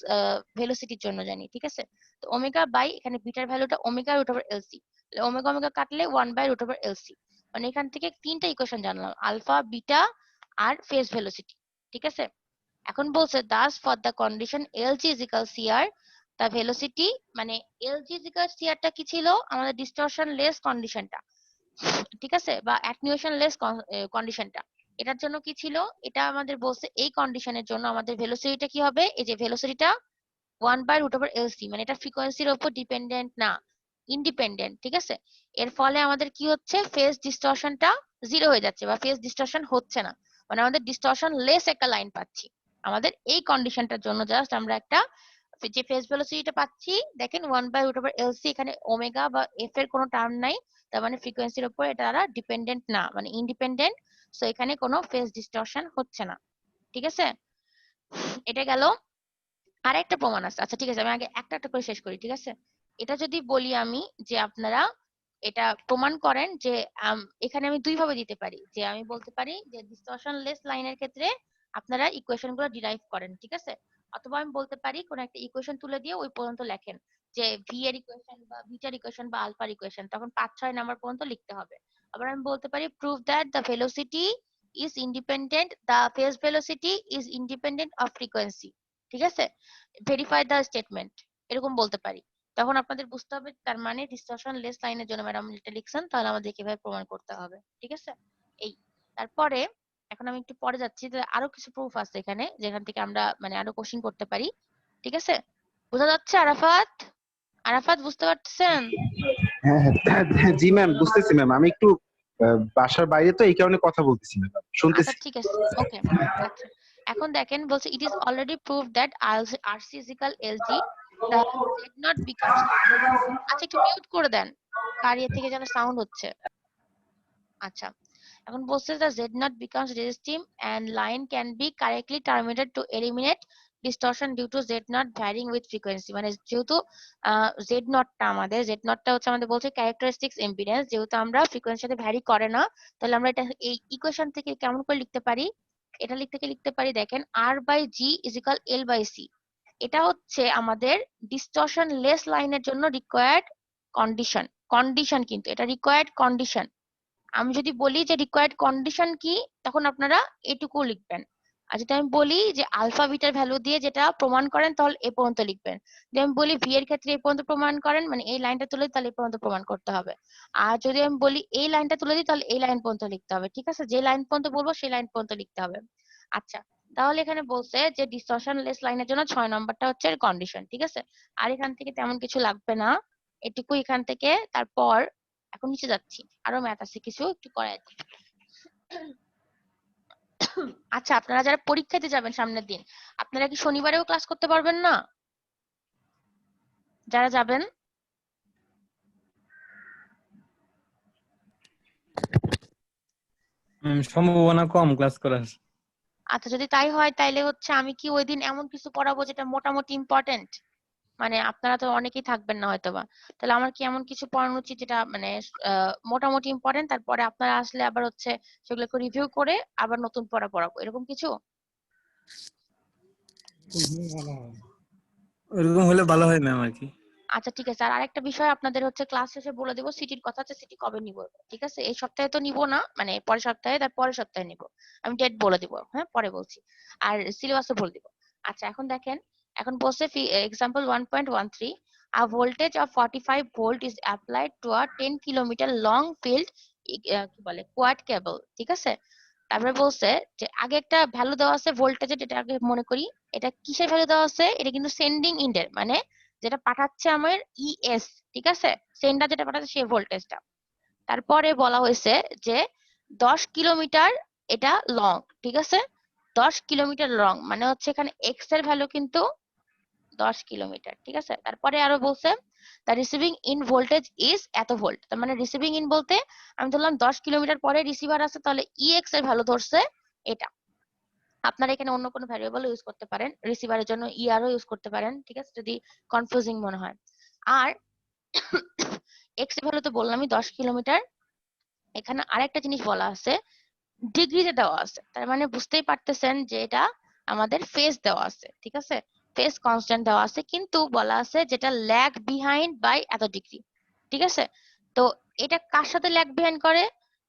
ভেলোসিটির জন্য জানি, ঠিক আছে? তো ওমেগা বাই এখানে বিটার ভ্যালুটা omega root over LC, omega omega কাটলে 1 বাই রুট ওভার এলসি, মানে এখান থেকে তিনটা ইকুয়েশন জানলাম, আলফা বিটা আর ফেজ ভেলোসিটি, ঠিক আছে? এখন বলছে thus for the condition LG is equal CR the velocity, মানে এলজি ইজিক্যাল সিআরটা কি ছিল, আমাদের ডিস্টরশন লেস কন্ডিশনটা, ঠিক আছে, বা অ্যাটেনুয়েশন লেস কন্ডিশনটা, এটার জন্য কি ছিল, এটা আমাদের বলছে এই কন্ডিশনের জন্য আমাদের ভেলোসিটিটা কি হবে, এই যে ভেলোসিটিটা 1/√LC, মানে এটা ফ্রিকোয়েন্সির উপর ডিপেন্ডেন্ট না, ইন্ডিপেন্ডেন্ট, ঠিক আছে? এর ফলে আমাদের কি হচ্ছে, ফেজ ডিস্টরশনটা জিরো হয়ে যাচ্ছে বা ফেজ ডিস্টরশন হচ্ছে না, মানে আমাদের ডিস্টরশন লেস একটা লাইন পাচ্ছি। আমাদের এই কন্ডিশনটার জন্য জাস্ট আমরা একটা যে ফেজ ভেলোসিটিটা পাচ্ছি, দেখেন 1/√LC, এখানে ওমেগা বা এফ এর কোনো টার্ম নাই, তার মানে ফ্রিকোয়েন্সির উপর এটা ডিপেন্ডেন্ট না, মানে ইন্ডিপেন্ডেন্ট, সো এখানে কোনো ফেজ ডিস্টরশন হচ্ছে না, ঠিক আছে? এটা গেল। আর একটা প্রমাণ আছে, আচ্ছা ঠিক আছে আমি আগে একটা একটা করে শেষ করি, ঠিক আছে? এটা যদি বলি আমি যে আপনারা এটা প্রমাণ করেন যে এখানে আমি দুই ভাবে দিতে পারি, যে আমি বলতে পারি যে ডিস্টরশনলেস লাইনের ক্ষেত্রে আপনারা ইকুয়েশন গুলো ডিরাইভ করেন, ঠিক আছে? অথবা আমি বলতে পারি কোন একটা ইকুয়েশন তুলে দিয়ে ওই পর্যন্ত লেখেন, যে ভি এর ইকুয়েশন বা বিটার ইকুয়েশন বা আলফার ইকুয়েশন, তখন 5-6 নাম্বার পর্যন্ত লিখতে হবে। আবার আমি বলতে পারি prove that the velocity is independent, the phase velocity is independent of frequency, ঠিক আছে? ভেরিফাই দ্য স্টেটমেন্ট, এরকম বলতে পারি। তখন আপনাদের বুঝতে হবে তার মানে ডিস্টরশন লেস লাইনের জন্য ম্যাডাম এটা লিখছেন, তাহলে আমাদের কিভাবে প্রমাণ করতে হবে, ঠিক আছে? এই তারপরে এখন আমি একটু পরে যাচ্ছি, যে আরো কিছু প্রুফ আছে এখানে যেখান থেকে আমরা মানে আরো কোশ্চেন করতে পারি, ঠিক আছে? বোঝা যাচ্ছে আরাফাত? আরাফাত বুঝতে পারছেন?
হ্যাঁ হ্যাঁ জি ম্যাম, বুঝতেছি ম্যাম। আমি একটু বাসার বাইরে, তো এই কারণে কথা বলতেছি ম্যাম,
আচ্ছা
শুনতেছি।
ঠিক আছে, ওকে। আচ্ছা এখন দেখেন বলছে it is already prove that RC is equal LG, the Z not becomes, আচ্ছা একটু মিউট করে দেন, কারিয়া থেকে যেন সাউন্ড হচ্ছে। আচ্ছা এখন বলছে the Z naught becomes resistive and line can be correctly terminated to eliminate distortion due to Z naught varying with frequency, মানে যেহেতু Z naught টা আমাদের Z naught টা হচ্ছে আমাদের বলছে characteristics impedance, যেহেতু আমরা ফ্রিকোয়েন্সির সাথে ভ্যারি করে না, তাহলে আমরা এটা এই ইকুয়েশন থেকে কেমন করে লিখতে পারি, এটা লিখতে পারি দেখেন R by G is equal L by C, এটা হচ্ছে আমাদের ডিস্টরশন লেস লাইনের জন্য রিকোয়ার্ড কন্ডিশন কিন্তু এটা রিকোয়ার্ড কন্ডিশন। আমি যদি বলি যে রিকোয়ার্ড কন্ডিশন কি, তখন আপনারা এটুকু লিখবেন। আর যদি আমি বলি যে আলফা বিটার ভ্যালু দিয়ে যেটা প্রমাণ করেন, তাহলে এ পর্যন্ত লিখবেন। যদি আমি বলি ভি এর ক্ষেত্রে এই পর্যন্ত প্রমাণ করেন, মানে এই লাইনটা তুলে দিই, তাহলে এই পর্যন্ত প্রমাণ করতে হবে। আর যদি আমি বলি এই লাইনটা তুলে দিই, তাহলে এই লাইন পর্যন্ত লিখতে হবে, ঠিক আছে? যে লাইন পর্যন্ত বলবো সেই লাইন পর্যন্ত লিখতে হবে। আচ্ছা তাহলে এখানে বলছে যে ডিস্টরশন লেস লাইনের জন্য 6 নম্বরটা হচ্ছে কন্ডিশন, ঠিক আছে? আর এখান থেকে তেমন কিছু লাগবে না, এটুকু এখান থেকে। তারপর এখন নিচে যাচ্ছি, আরো ম্যাথ আছে কিছু, একটু করাই দিই। আচ্ছা আপনারা যারা পরীক্ষাতে যাবেন সামনের দিন, আপনারা কি শনিবারেও ক্লাস করতে পারবেন না? যারা যাবেন
সম্ভাবনা কম ক্লাস করার।
আচ্ছা যদি তাই হয় তাইলে হচ্ছে আমি কি ওই দিন এমন কিছু পড়াবো যেটা মোটামুটি ইম্পর্টেন্ট, মানে আপনারা তো অনেকেই থাকবেন না হয়তোবা, তাহলে আমার কি এমন কিছু পড়ানো উচিত যেটা মানে মোটামুটি ইম্পর্টেন্ট, তারপরে আপনারা আসলে আবার হচ্ছে সেগুলোকে রিভিউ করে আবার নতুন পড়া পড়াবো, এরকম কিছু?
ভালো হয়।
ওরকম হলে ভালো হয় ম্যাম আর কি।
আচ্ছা ঠিক আছে। আর আরেকটা বিষয় আপনাদের হচ্ছে ক্লাস শেষে বলে দেবো, সিটির কথা আছে, সিটি কবে নিব, ঠিক আছে? এই সপ্তাহে তো নিব না, মানে পরের সপ্তাহে, তার পরের সপ্তাহে নিব, আমি ডেট বলে দিব, হ্যাঁ পরে বলছি। আর সিলেবাসও বলে দিব। আচ্ছা এখন দেখেন, এখন বলছে example 1.13, a voltage of 45 volt is applied to a 10 kilometre long field কি বলে কোয়াড কেবল, ঠিক আছে? তারপরে বলছে যে আগে একটা ভ্যালু দেওয়া আছে ভোল্টেজের, এটা আগে মনে করি, এটা কিসের ভ্যালু দেওয়া আছে, এটা কিন্তু সেন্ডিং এন্ডের, মানে যেটা পাঠাচ্ছে আমার ইএস, ঠিক আছে? সেন্ডার যেটা পাঠাচ্ছে সেই ভোল্টেজটা। তারপরে বলা হয়েছে যে 10 কিলোমিটার এটা লং, ঠিক আছে? 10 কিলোমিটার লং মানে হচ্ছে এখানে এক্স এর ভ্যালু কিন্তু 10 কিলোমিটার, ঠিক আছে। তারপরে আরো বলছে the receiving in voltage is এত ভোল্ট, তার মানে রিসিভিং ইন বলতে আমি ধরলাম 10 কিলোমিটার পরে রিসিভার আছে, তাহলে ইএক্স এর ভ্যালু ধরছে এটা। আপনারা এখানে অন্য কোনো ভ্যারিয়েবল ইউজ করতে পারেন, রিসিভারের জন্য ইআরও ইউজ করতে পারেন, ঠিক আছে, যদি কনফিউজিং মনে হয়। আর এক্স এর ভ্যালু তো বললামই 10 কিলোমিটার। এখানে আরেকটা জিনিস বলা আছে, ডিগ্রিতে দেওয়া আছে, তার মানে বুঝতেই পারতেছেন যে এটা আমাদের ফেজ দেওয়া আছে, ঠিক আছে, ফেজ কনস্ট্যান্ট দেওয়া আছে, কিন্তু বলা আছে যেটা ল্যাগ বিহাইন্ড বাই এত ডিগ্রি, ঠিক আছে। তো এটা কার সাথে ল্যাগ বিহাইন্ড করে,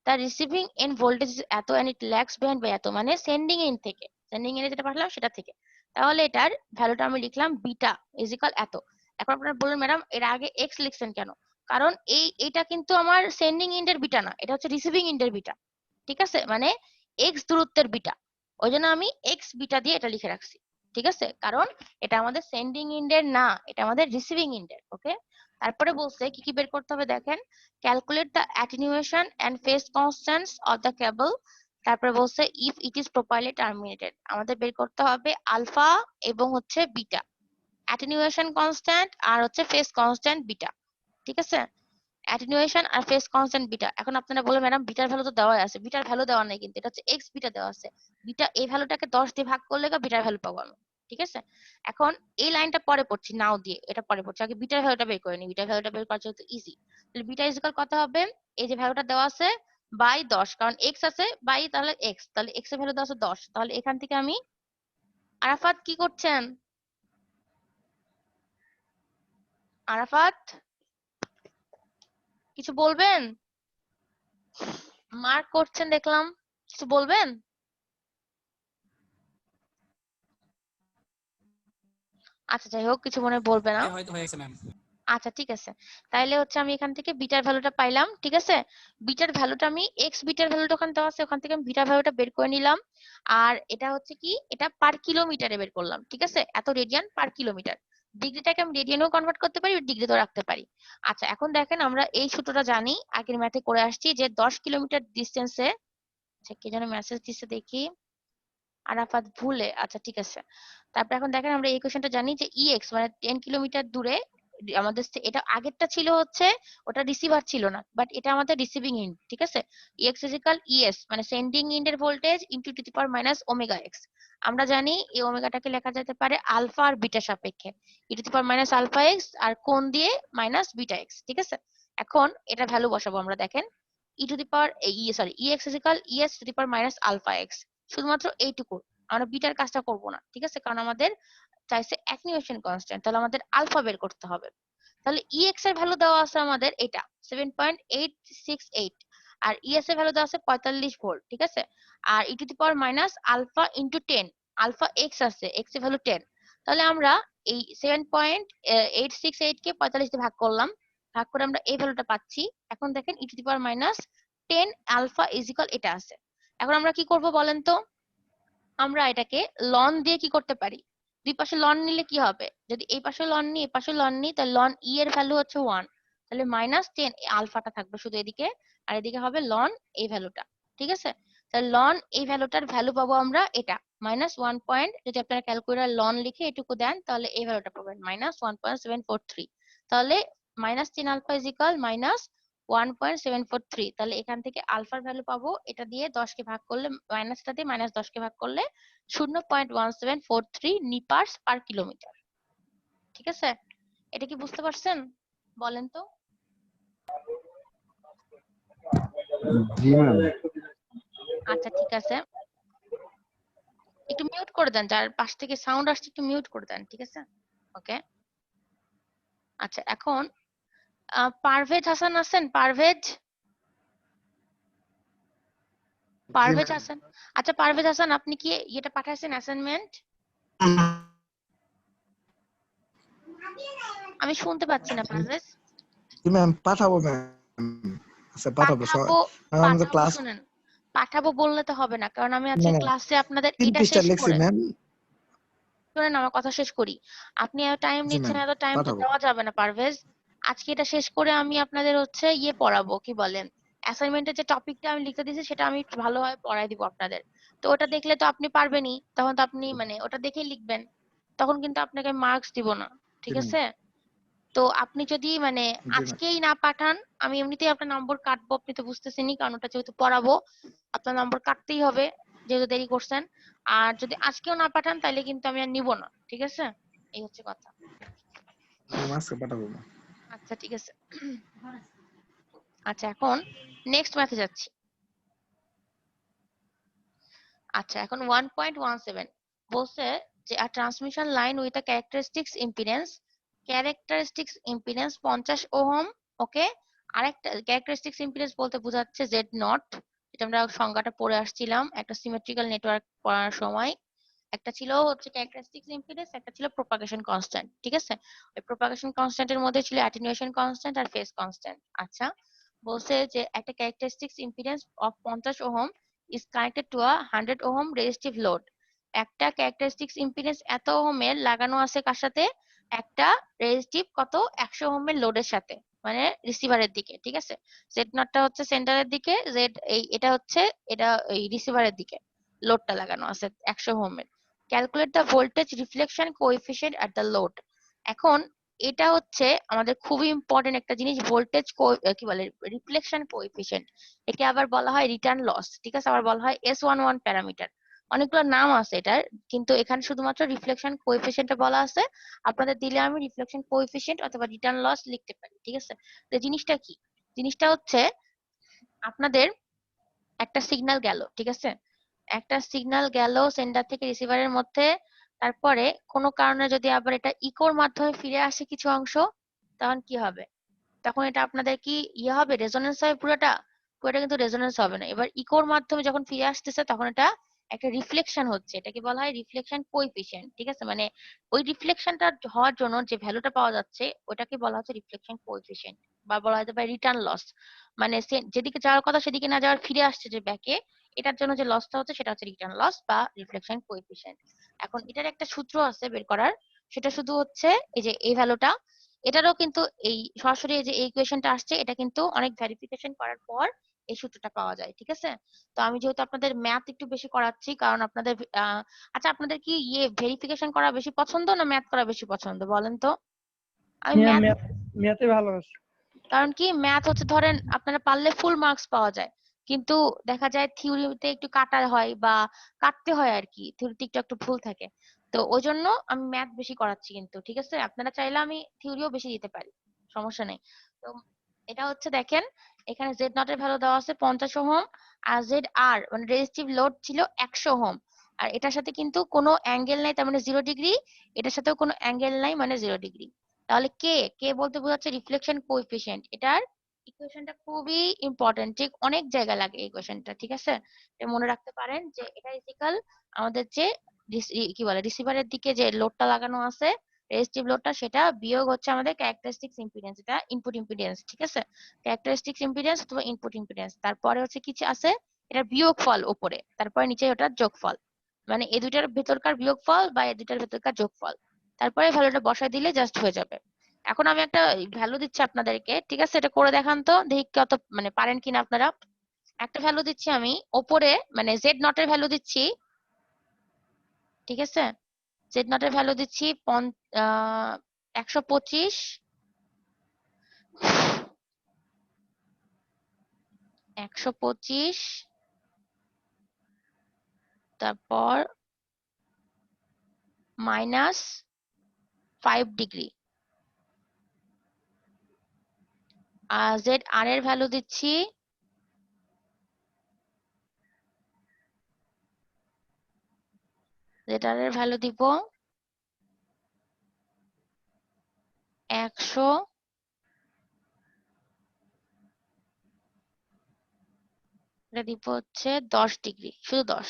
তার রিসিভিং এন্ড ভোল্টেজ এত and it lags behind by এত, মানে সেন্ডিং এন্ড থেকে, সেন্ডিং এন্ডে যেটা পাঠালাম সেটা থেকে। তাহলে এটার ভ্যালুটা আমি লিখলাম বিটা ইজ ইকুয়াল এত। এখন আপনারা বলুন ম্যাডাম এর আগে এক্স লিখছেন কেন? কারণ এটা কিন্তু আমার সেন্ডিং এন্ডের বিটা না, এটা হচ্ছে রিসিভিং এন্ডের বিটা, ঠিক আছে, মানে এক্স দূরত্বের বিটা, ওই জন্য আমি এক্স বিটা দিয়ে এটা লিখে রাখছি, ঠিক আছে, কারণ এটা আমাদের সেন্ডিং এন্ডের না, এটা আমাদের রিসিভিং এন্ডের। ওকে, তারপরে বলছে কি কি বের করতে হবে দেখেন, calculate the attenuation and phase constants of the cable. তারপরে বলছে if it is properly terminated, আমাদের বের করতে হবে আলফা এবং হচ্ছে বিটা, অ্যাটেনুয়েশন কনস্ট্যান্ট আর হচ্ছে ফেজ কনস্ট্যান্ট বিটা, ঠিক আছে, অ্যাটেনুয়েশন আর ফেজ কনস্ট্যান্ট বিটা। এখন আপনারা বলবেন ম্যাডাম বিটার ভ্যালু তো দেওয়া আছে, বিটার ভ্যালু দেওয়া নাই, কিন্তু এটা হচ্ছে এক্স বিটা দেওয়া আছে, বিটা এই ভ্যালুটাকে 10 দিয়ে ভাগ করলে বিটার ভ্যালু পাবো আমি, ঠিক আছে। এখন এই লাইনটা পরে পড়ছি নাও দিয়ে, এটা পরে পড়ছি, আগে বিটার ভ্যালুটা বের করে নি, বিটার ভ্যালুটা বের করা যেহেতু ইজি, তাহলে বিটা ইজ ইকুয়াল কত হবে, এই যে ভ্যালুটা দেওয়া আছে বাই 10, কারণ এক্স আছে বাই, তাহলে এক্স, তাহলে এক্স এর ভ্যালু দেওয়া আছে 10, তাহলে এখান থেকে আমি, আরাফাত কি করছেন, আরাফাত কিছু বলবেন, মার্ক করছেন দেখলাম, কিছু বলবেন? আচ্ছা যাই হোক, কিছু মনে হয় বলবে না।
হয়তো হয়েছে ম্যাম।
আচ্ছা ঠিক আছে, তাইলে হচ্ছে আমি এখান থেকে বিটার ভ্যালুটা পাইলাম, ঠিক আছে, বিটার ভ্যালুটা আমি এক্স বিটার ভ্যালুটা ওখানে দেওয়া আছে, ওখান থেকে আমি বিটার ভ্যালুটা বের করে নিলাম। আর এটা হচ্ছে কি, এটা পার কিলোমিটারে বের করলাম, ঠিক আছে, এত রেডিয়ান পার কিলোমিটার। ডিগ্রিটাকে আমি রেডিয়ানেও কনভার্ট করতে পারি, ডিগ্রিতেও রাখতে পারি। আচ্ছা এখন দেখেন আমরা এই সূত্রটা জানি, আগের ম্যাথে করে আসছি, যে 10 কিলোমিটার ডিস্টেন্সে, আচ্ছা কে যেন মেসেজ দিচ্ছে দেখি, আরাফাত ভুলে, আচ্ছা ঠিক আছে। তারপর এখন দেখেন আমরা এই কোশ্চেনটা জানি যে ইএক্স মানে 10 কিলোমিটার দূরে আমাদের এটা আগেরটা ছিল হচ্ছে ওটা রিসিভার ছিল না, বাট এটা আমাদের রিসিভিং এন্ড, ঠিক আছে। ইএক্স ইজ ইকুয়াল ইএস মানে সেন্ডিং এন্ডের voltage into to the power minus omega X. আমরা জানি এই ওমেগাটাকে লেখা যেতে পারে আলফা আর বিটা সাপেক্ষে, E to the power minus alpha X আর কোণ দিয়ে মাইনাস বিটা এক্স, ঠিক আছে। এখন এটা ভ্যালু বসাবো আমরা, দেখেন E to the power EX is equal ES to the power minus alpha X, শুধুমাত্র এইটুকু, আমরা বিটার কাজটা করব না, ঠিক আছে, কারণ আমাদের চাইছে অ্যাটেনুয়েশন কনস্ট্যান্ট, তাহলে আমাদের আলফা বের করতে হবে। তাহলে ইএক্স এর ভ্যালু দেওয়া আছে আমাদের এটা 7.868, আর ইএস এর ভ্যালু দেওয়া আছে 45 ভোল্ট, ঠিক আছে। আর E to the power minus alpha into 10, alpha X আছে, এক্স এর ভ্যালু 10, তাহলে আমরা এই 7.868 কে 45 দিয়ে ভাগ করলাম, ভাগ করে আমরা এই ভ্যালুটা পাচ্ছি। এখন দেখেন E to the power minus 10 alpha is equal এটা আছে। এখন আমরা কি করব বলেন তো, আমরা এটাকে লন দিয়ে কি করতে পারি, দুই পাশে লন নিলে কি হবে, যদি এই পাশে লন নিই এই পাশে লন নিই, তাহলে লন ই এর ভ্যালু হচ্ছে 1, তাহলে মাইনাস 10 আলফাটা থাকবে শুধু এদিকে, আর এদিকে হবে লন এই ভ্যালুটা, ঠিক আছে। তাহলে লন এই ভ্যালুটার ভ্যালু পাবো আমরা এটা মাইনাস 1 পয়েন্ট, যদি আপনারা ক্যালকুলেটর লন লিখে এটুকু দেন তাহলে এই ভ্যালুটা পাবেন মাইনাস 1.743, তাহলে minus 10 alpha is equal minus 1.743, তাহলে এখান থেকে আলফার ভ্যালু পাবো, এটা দিয়ে 10 কে ভাগ করলে, মাইনাসটা দিয়ে মাইনাস 10 কে ভাগ করলে 0.1743 নিপার্স পার কিলোমিটার, ঠিক আছে। এটা কি বুঝতে পারছেন বলেন তো?
জি ম্যাম।
আচ্ছা ঠিক আছে, একটু মিউট করে দেন, যার পাশ থেকে সাউন্ড আসছে একটু মিউট করে দেন, ঠিক আছে, ওকে। আচ্ছা এখন পারভেজ হাসান আছেন, পারভেজ, পারভেজ হাসান, আচ্ছা পারভেজ হাসান আপনি কি এটা পাঠাইছেন অ্যাসাইনমেন্ট? আমি শুনতে পাচ্ছি না পারভেজ।
জি ম্যাম পাঠাবো ম্যাম। আচ্ছা পাঠাবো
পাঠাবো,
আমাদের ক্লাস
শুনেন, পাঠাবো বললে তো হবে না, কারণ আমি
না
আজকে
না
ক্লাসে আপনাদের
3
এটা
পৃষ্ঠা
শেষ
লিখছি
করে,
ম্যাম।
শুনেন আমার কথা শেষ করি, আপনি এত টাইম
জি
নিচ্ছেন,
ম্যাম
এত টাইম তো
পাঠাবো।
দেওয়া যাবে না পারভেজ। আজকে এটা শেষ করে আমি আপনাদের হচ্ছে ইয়ে পড়াবো, কি বলেন, অ্যাসাইনমেন্টের যে টপিকটা আমি লিখতে দিয়েছি সেটা আমি একটু ভালোভাবে পড়াই দিব আপনাদের, তো ওটা দেখলে তো আপনি পারবেনই, তখন তো আপনি মানে ওটা দেখেই লিখবেন, তখন কিন্তু আপনাকে মার্কস দিব না, ঠিক
জি ম্যাম।
আছে? তো আপনি যদি মানে
জি ম্যাম।
আজকেই না পাঠান, আমি এমনিতেই আপনার নম্বর কাটবো, আপনি তো বুঝতেছেনই, কারণ ওটা যেহেতু পড়াবো আপনার নম্বর কাটতেই হবে যেহেতু দেরি করছেন। আর যদি আজকেও না পাঠান তাহলে কিন্তু আমি আর নিব না, ঠিক আছে? এই হচ্ছে কথা।
ম্যাম আজকে পাঠাবো ম্যাম।
আচ্ছা ঠিক আছে। আচ্ছা এখন নেক্সট ম্যাথে যাচ্ছি। আচ্ছা এখন 1.17 বলছে যে a transmission line with a characteristics impedance 50 ohm, ওকে। আরেকটা characteristics impedance বলতে বোঝাচ্ছে Z নট, যেটা আমরা সংজ্ঞাটা পড়ে আসছিলাম একটা সিমেট্রিক্যাল নেটওয়ার্ক পড়ার সময়। একটা ছিল হচ্ছে characteristics impedance, একটা ছিল propagation constant, ঠিক আছে? ওই propagation constant এর মধ্যে ছিল attenuation constant আর phase constant। আচ্ছা বলছে যে একটা characteristics impedance of 50 ohm is connected to a 100 ohm resistive load। একটা characteristics impedance এত ওহমের লাগানো আছে কার সাথে? একটা রেজিস্টিভ কত 100 ওহমের লোডের সাথে, মানে রিসিভারের দিকে, ঠিক আছে? জেড নটটা হচ্ছে সেন্টারের দিকে, জেড এটা হচ্ছে এটা এই রিসিভারের দিকে লোডটা লাগানো আছে 100 ওহমের। Calculate the voltage reflection coefficient at the load. এখন এটা হচ্ছে আমাদের খুবই ইম্পর্টেন্ট একটা জিনিস, ভোল্টেজ কি বলে রিফ্লেকশন কোএফিসিয়েন্ট। একে আবার বলা হয় রিটার্ন লস, ঠিক আছে? আবার বলা হয় S11 প্যারামিটার। অনেকগুলো নাম আছে এটার, কিন্তু এখানে শুধুমাত্র রিফ্লেকশন কোএফিসিয়েন্টটা বলা আছে। আপনাদের দিলে আমি রিফ্লেকশন কোএফিসিয়েন্ট অথবা রিটার্ন লস লিখতে পারি, ঠিক আছে? তো জিনিসটা কি? জিনিসটা হচ্ছে আপনাদের একটা সিগন্যাল গেল, ঠিক আছে? একটা সিগন্যাল গেল সেন্ডার থেকে রিসিভারের মধ্যে, তারপরে কোনো কারণে যদি আবার এটা ইকোর মাধ্যমে ফিরে আসে কিছু অংশ, তখন কি হবে? তখন এটা আপনাদের কি হবে, রেজোনেন্স হবে পুরোটা? পুরোটা কিন্তু রেজোনেন্স হবে না। এবার ইকোর মাধ্যমে যখন ফিরে আসতেছে তখন এটা একটা রিফ্লেকশন হচ্ছে, এটাকে বলা হয় রিফ্লেকশন কোএফিসিয়েন্ট, ঠিক আছে? মানে ওই রিফ্লেকশনটা হওয়ার জন্য যে ভ্যালুটা পাওয়া যাচ্ছে ওটাকে বলা হচ্ছে রিফ্লেকশন কোএফিসিয়েন্ট, বা বলা যেতে পারে রিটার্ন লস। মানে যেদিকে যাওয়ার কথা সেদিকে না যাওয়ার ফিরে আসছে যে ব্যাকে, এটার জন্য যে লসটা হচ্ছে সেটা হচ্ছে রিটার্ন লস বা রিফ্লেকশন কোএফিসিয়েন্ট। এখন এটার একটা সূত্র আছে বের করার, সেটা শুধু হচ্ছে এই যে এই ভ্যালুটা। এটারও কিন্তু এই সরাসরি যে এই ইকুয়েশনটা আসছে এটা কিন্তু অনেক ভেরিফিকেশন করার পর এই সূত্রটা পাওয়া যায়, ঠিক আছে? তো আমি যেহেতু আপনাদের ম্যাথ একটু বেশি করাচ্ছি, কারণ আপনাদের আচ্ছা আপনাদের কি ভেরিফিকেশন করা বেশি পছন্দ না ম্যাথ করা বেশি পছন্দ বলেন তো? আমি ম্যাথ,
ম্যাথে ভালো আছে।
কারণ কি ম্যাথ হচ্ছে ধরেন আপনারা পারলে ফুল মার্কস পাওয়া যায়, কিন্তু দেখা যায় থিওরিতে একটু কাটা হয় বা কাটতে হয় আর কি, থিওরিতে একটু একটু ভুল থাকে। তো ওই জন্য আমি ম্যাথ বেশি করাচ্ছি কিন্তু, ঠিক আছে? আপনারা চাইলে আমি থিওরিও বেশি দিতে পারি, সমস্যা নেই। তো এটা হচ্ছে দেখেন, এখানে জেড নট এর ভ্যালু দেওয়া আছে 50 ওহম, আর জেড আর মানে রেজিস্টিভ লোড ছিল 100 ওহম। আর এটার সাথে কিন্তু কোনো অ্যাঙ্গেল নাই, তার মানে 0 ডিগ্রি। এটার সাথেও কোনো অ্যাঙ্গেল নাই, মানে 0 ডিগ্রি। তাহলে কে কে বলতে বোঝাচ্ছে রিফ্লেকশন কোএফিসিয়েন্ট। এটার ইকুয়েশনটা খুবই ইম্পর্টেন্ট, ঠিক অনেক জায়গায় লাগে এই ইকুয়েশনটা, ঠিক আছে? এটা মনে রাখতে পারেন যে এটা ইজিক্যাল আমাদের যে কি বলে রিসিভারের দিকে যে লোডটা লাগানো আছে রেজিস্টিভ লোডটা, সেটা বিয়োগ হচ্ছে আমাদের ক্যারেক্টারিস্টিক্স ইম্পিডেন্স, এটা ইনপুট ইম্পিডেন্স, ঠিক আছে? ক্যারেক্টারিস্টিক্স ইম্পিডেন্স অথবা ইনপুট ইম্পিডেন্স, তারপরে হচ্ছে কিছু আছে এটা বিয়োগফল উপরে, তারপরে নিচে ওটার যোগফল, মানে এই দুইটার ভেতরকার বিয়োগফল বা এই দুইটার ভেতরকার যোগফল। তারপরে ভ্যালুটা বসায় দিলে জাস্ট হয়ে যাবে। এখন আমি একটা ভ্যালু দিচ্ছি আপনাদেরকে, ঠিক আছে? এটা করে দেখান তো দেখি কত মানে পারেন কিনা আপনারা। একটা ভ্যালু দিচ্ছি আমি ওপরে, মানে জেড নট এর ভ্যালু দিচ্ছি, ঠিক আছে? জেড নট এর ভ্যালু দিচ্ছি 125, 125, তারপর -5 ডিগ্রি। আর জেড আর এর ভ্যালু দিচ্ছি জেড আর এর ভ্যালু দিব 100, এটা দিব হচ্ছে 10 ডিগ্রি, শুধু 10।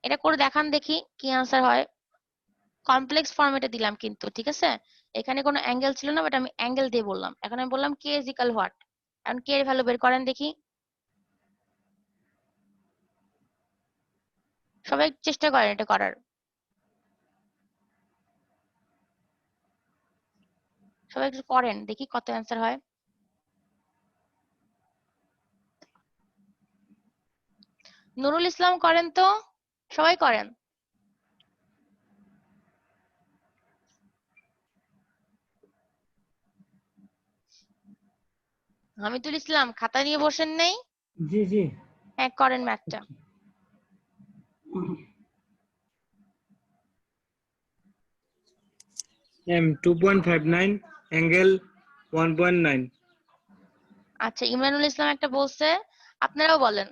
এটা করে দেখান দেখি কি আনসার হয়। কমপ্লেক্স ফরম্যাটে দিলাম কিন্তু, ঠিক আছে? এখানে কোনো অ্যাঙ্গেল ছিল না, বাট আমি অ্যাঙ্গেল দিয়ে বললাম। এখন আমি বললাম কে ইজ ইকাল হোয়াট। এখন কে এর ভ্যালু বের করেন দেখি, সবাই চেষ্টা করেন এটা করার, সবাই একটু করেন দেখি কত অ্যান্সার হয়। নুরুল ইসলাম করেন তো, সবাই করেন। হামিদুল ইসলাম খাতা নিয়ে বসেন নাই?
জি জি।
হ্যাঁ করেন ম্যাথটা।
Ma'am 2.59 angle 1.9।
আচ্ছা ইমরানুল ইসলাম একটা বলছে, আপনারাও বলেন।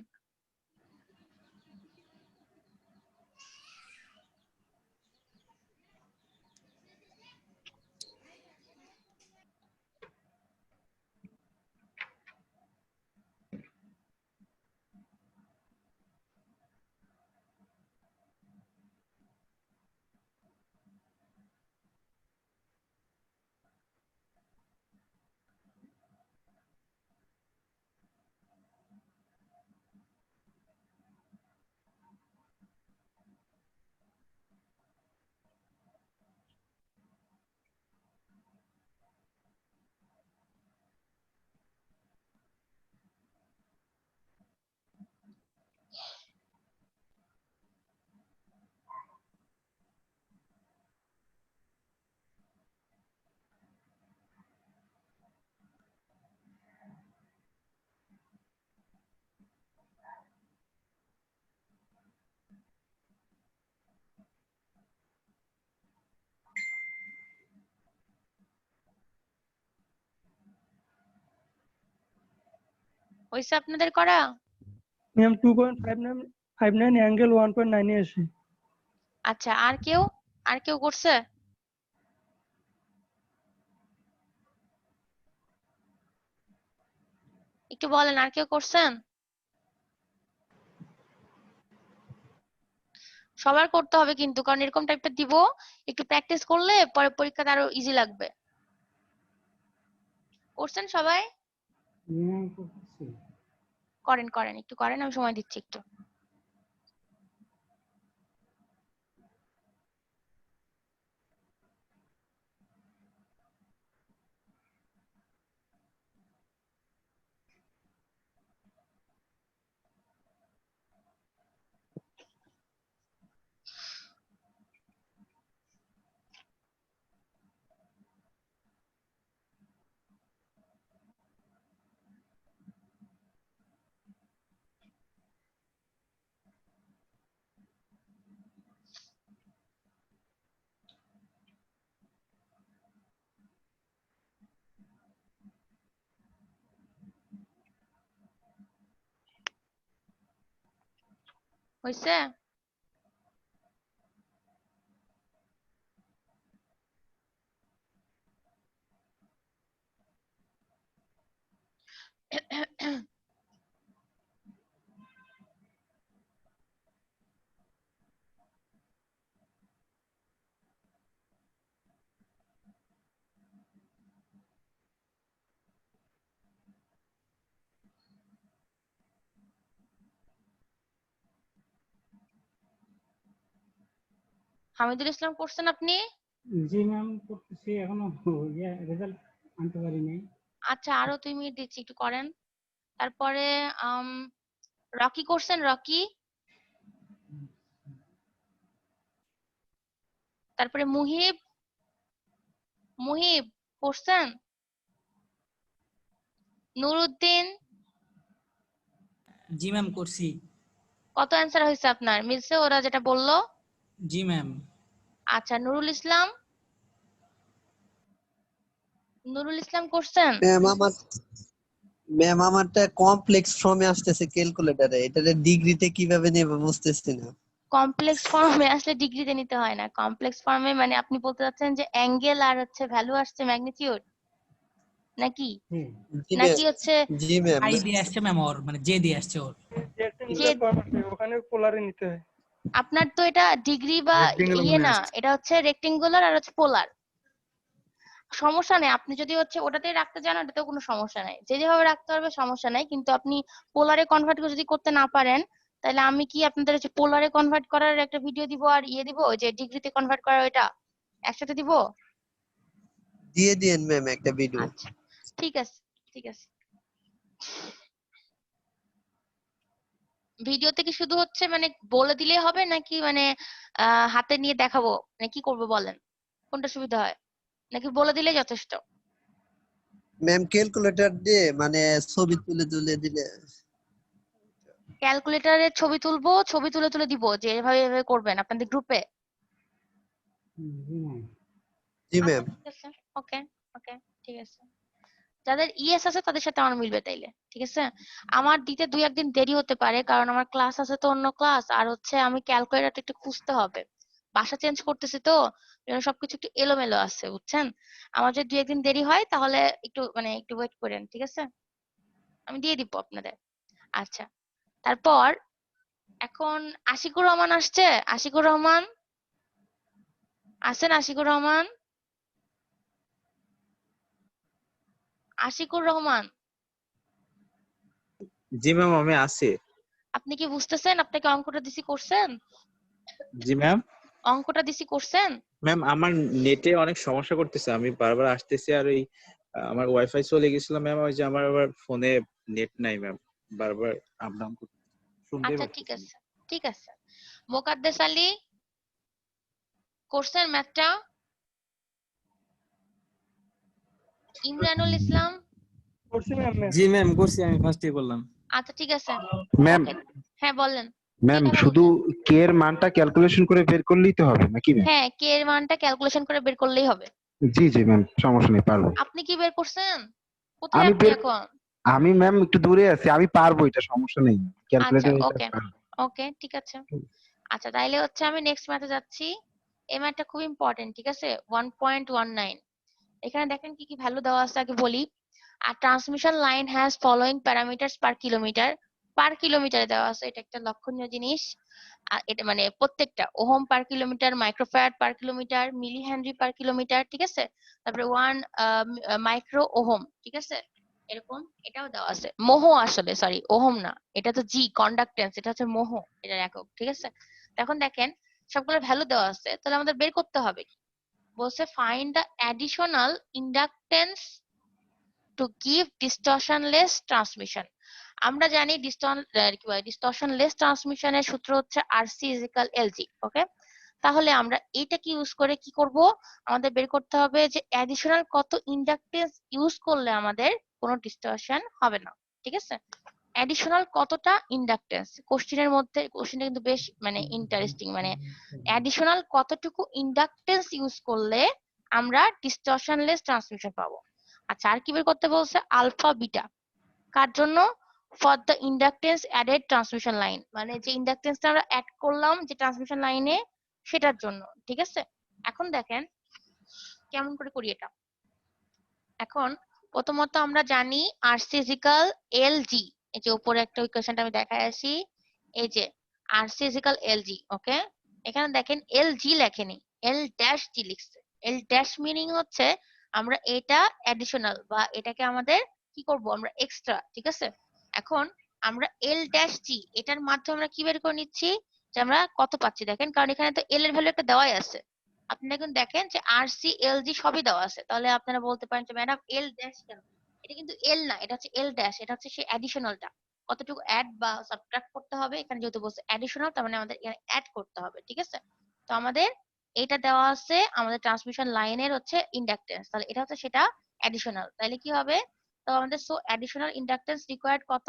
হইছে আপনাদের করা?
ম্যাম 2.59 অ্যাঙ্গেল 1.9 এ আসে।
আচ্ছা আর কেউ করছে? একটু বলেন আর কেউ করছেন? সবার করতে হবে কিন্তু, কারণ এরকম টাইপের দিব, একটু প্র্যাকটিস করলে পরে পরীক্ষাতে আরো ইজি লাগবে। করছেন সবাই?
জি ম্যাম করতেছি।
করেন করেন একটু করেন, আমি সময় দিচ্ছি একটু। হইছে? হামিদুল ইসলাম করছেন আপনি?
জি ম্যাম করতেছি, এখনো রেজাল্ট আনতে পারি নাই।
আচ্ছা আরো 2 মিনিট দিচ্ছি, একটু করেন। তারপরে আম রকি করছেন? রকি, তারপরে মুহিব করছেন? নুরউদ্দিন,
জি ম্যাম করছি।
কত অ্যান্সার হয়েছে আপনার? মিলছে ওরা যেটা বললো?
জি ম্যাম।
আচ্ছা নুরুল ইসলাম করছেন?
ম্যাম আমারটা কমপ্লেক্স ফর্মে আসতেছে ক্যালকুলেটরে, এটারে ডিগ্রিতে কিভাবে নেব বুঝতেছি না।
কমপ্লেক্স ফর্মে আসলে ডিগ্রিতে নিতে হয় না। কমপ্লেক্স ফর্মে মানে আপনি বলতে চাচ্ছেন যে অ্যাঙ্গেল আর হচ্ছে ভ্যালু আসছে ম্যাগনিটিউড নাকি?
জি
জি ম্যাম।
নাকি হচ্ছে
জি ম্যাম।
আই দিয়ে আসছে ম্যাম, ওর মানে জে দিয়ে আসছে ওর।
যে
রেক্টেঙ্গুলার ফর্ম আছে, ওখানে পোলারে নিতে হয়।
আপনার তো এটা ডিগ্রি বা
রেক্টেঙ্গেল
ইয়ে
মনে
না,
আসছে।
এটা হচ্ছে রেক্টেঙ্গুলার আর হচ্ছে পোলার। সমস্যা নেই, আপনি যদি হচ্ছে ওটাতেই রাখতে চান ওটাতেও কোনো সমস্যা নাই, যে যেভাবে রাখতে পারবে সমস্যা নাই। কিন্তু আপনি পোলারে কনভার্ট যদি করতে না পারেন, তাহলে আমি কি আপনাদের হচ্ছে পোলারে কনভার্ট করার একটা ভিডিও দিব আর ইয়ে দিব, ওই যে ডিগ্রিতে কনভার্ট করার ওইটা একসাথে দিব?
দিয়ে দিয়েন ম্যাম একটা ভিডিও।
আচ্ছা ঠিক আছে ঠিক আছে। ভিডিওতে কি শুধু হচ্ছে মানে বলে দিলেই হবে নাকি মানে হাতে নিয়ে দেখাবো, মানে কি করবো বলেন, কোনটা সুবিধা হয়? নাকি বলে দিলেই যথেষ্ট?
ম্যাম ক্যালকুলেটর দিয়ে মানে ছবি তুলে তুলে দিলে।
ক্যালকুলেটরের ছবি তুলবো, ছবি তুলে তুলে দিব যে এভাবে এভাবে করবেন আপনাদের গ্রুপে।
জি ম্যাম।
ঠিক আছে, ওকে ওকে, ঠিক আছে। যাদের ইএস আছে তাদের সাথে আমার মিলবে তাইলে, ঠিক আছে। আমার দিতে 2-1 দিন দেরি হতে পারে, কারণ আমার ক্লাস আছে তো অন্য ক্লাস, আর হচ্ছে আমি ক্যালকুলেটরটা একটু খুঁজতে হবে, বাসা চেঞ্জ করতেছি তো, এজন্য সবকিছু একটু এলোমেলো আছে বুঝছেন। আমার যদি 2-1 দিন দেরি হয় তাহলে একটু ওয়েট করেন, ঠিক আছে, আমি দিয়ে দিব আপনাদের। আচ্ছা, তারপর এখন আশিকুর রহমান আসছে। আশিকুর রহমান আছেন? আশিকুর রহমান, আশিকুর রহমান,
জি ম্যাম আমি আছি।
আপনি কি বুঝতেছেন? আপনাকে অঙ্কটা দিছি, করছেন?
জি ম্যাম।
অঙ্কটা দিছি, করছেন?
ম্যাম আমার নেটে অনেক সমস্যা করতেছে, আমি বারবার আসতেছি আর এই আমার ওয়াইফাই চলে গেছিল ম্যাম, ওই যে আমার আবার ফোনে নেট নাই ম্যাম, বারবার আপ ডাউন করতে শুনতেই
আচ্ছা, ঠিক
পাচ্ছি।
আছে ঠিক আছে। মোকাদ্দেস আলী, করছেন ম্যাথটা? ইমরানুল ইসলাম,
করছি ম্যাম ম্যাম।
জি ম্যাম করছি, আমি ফার্স্টে করলাম।
আচ্ছা ঠিক আছে,
ম্যাম
ওকে। হ্যাঁ বলেন,
ম্যাম
কি কথা
শুধু
বলবেন?
কে এর মানটা ক্যালকুলেশন করে বের করলেই তো হবে নাকি ম্যাম?
হ্যাঁ, কে এর মানটা ক্যালকুলেশন করে বের করলেই হবে।
জি জি ম্যাম, সমস্যা নেই, পারবো।
আপনি কি বের করছেন? কোথায়
আমি
আপনি
বের
এখন?
আমি ম্যাম একটু দূরে আছি, আমি পারবো, এটা সমস্যা নেই,
আচ্ছা,
ক্যালকুলেটর এটা
ওকে
পারবো।
ওকে, ঠিক আছে। আচ্ছা, তাইলে হচ্ছে আমি নেক্সট ম্যাথে যাচ্ছি। এই ম্যাথটা খুব ইম্পর্টেন্ট, ঠিক আছে। 1.19, এখানে দেখেন কি কি ভ্যালু দেওয়া আছে আগে বলি। আর transmission line has following parameters per kilometre. Per কিলোমিটারে দেওয়া আছে, এটা একটা লক্ষণীয় জিনিস। আর এটা মানে প্রত্যেকটা ohm per kilometre, microfarad per kilometre, milli henry per kilometre, ঠিক আছে। তারপরে 1 মাইক্রো ওহম, ঠিক আছে, এরকম এটাও দেওয়া আছে। মোহ, আসলে সরি ওহম না, এটা তো জি কন্ডাক্টেন্স, এটা হচ্ছে মোহ, এটার একক, ঠিক আছে। তো এখন দেখেন সবগুলো ভ্যালু দেওয়া আছে, তাহলে আমাদের বের করতে হবে কি। বলছে find the additional inductance to give distortionless transmission. আমরা জানি ডিস্টরশনলেস ট্রান্সমিশনের সূত্র হচ্ছে আরসি ইজিক্যাল এলজি, ওকে। তাহলে আমরা এইটাকে ইউজ করে কি করব, আমাদের বের করতে হবে যে অ্যাডিশনাল কত ইন্ডাকটেন্স ইউজ করলে আমাদের কোনো ডিস্টরশন হবে না, ঠিক আছে। অ্যাডিশনাল কতটা ইন্ডাকটেন্স, কোশ্চেনের মধ্যে, কোশ্চেনটা কিন্তু বেশ ইন্টারেস্টিং, অ্যাডিশনাল কতটুকু ইন্ডাকটেন্স ইউজ করলে আমরা ডিস্টরশনলেস ট্রান্সমিশন পাবো। আচ্ছা, আর কি বের করতে বলছে, আলফা বিটা, কার জন্য, for the inductance added transmission line, মানে যে ইন্ডাকটেন্সটা আমরা অ্যাড করলাম যে ট্রান্সমিশন লাইনে, সেটার জন্য, ঠিক আছে। এখন দেখেন কেমন করে করি এটা। এখন প্রথমত আমরা জানি আরসি ইজিক্যাল এলজি, এই যে উপরে একটা ইকুয়েশনটা আমি দেখাই আসি, এই যে আরসি ইজিক্যাল এলজি, ওকে। এখানে দেখেন এলজি লেখেনি, এল ড্যাশ জি লিখছে। এল ড্যাশ মিনিং হচ্ছে আমরা এটা অ্যাডিশনাল বা এটাকে আমাদের কি করব, আমরা এক্সট্রা, ঠিক আছে। এখন আমরা এল ড্যাশ জি এটার মাধ্যমে আমরা কি বের করে নিচ্ছি, যে আমরা কত পাচ্ছি দেখেন, কারণ এখানে তো এল এর ভ্যালু একটা দেওয়াই আছে। আপনারা এখন দেখেন যে আর সি এল জি সবই দেওয়া আছে, তাহলে আপনারা বলতে পারেন যে ম্যাডাম এল ড্যাশ কেন, এটা কিন্তু এল না, এটা হচ্ছে এল ড্যাশ, এটা হচ্ছে সেই অ্যাডিশনালটা, কতটুকু অ্যাড বা সাবট্রাক্ট করতে হবে, এখানে যেহেতু বলছে অ্যাডিশনাল তার মানে আমাদের এখানে অ্যাড করতে হবে, ঠিক আছে। তো আমাদের এটা দেওয়া আছে, আমাদের ট্রান্সমিশন লাইনের হচ্ছে ইন্ডাকটেন্স, তাহলে এটা হচ্ছে সেটা অ্যাডিশনাল, তাহলে কি হবে, তো আমাদের সো অ্যাডিশনাল ইন্ডাকটেন্স রিকোয়ার্ড কত,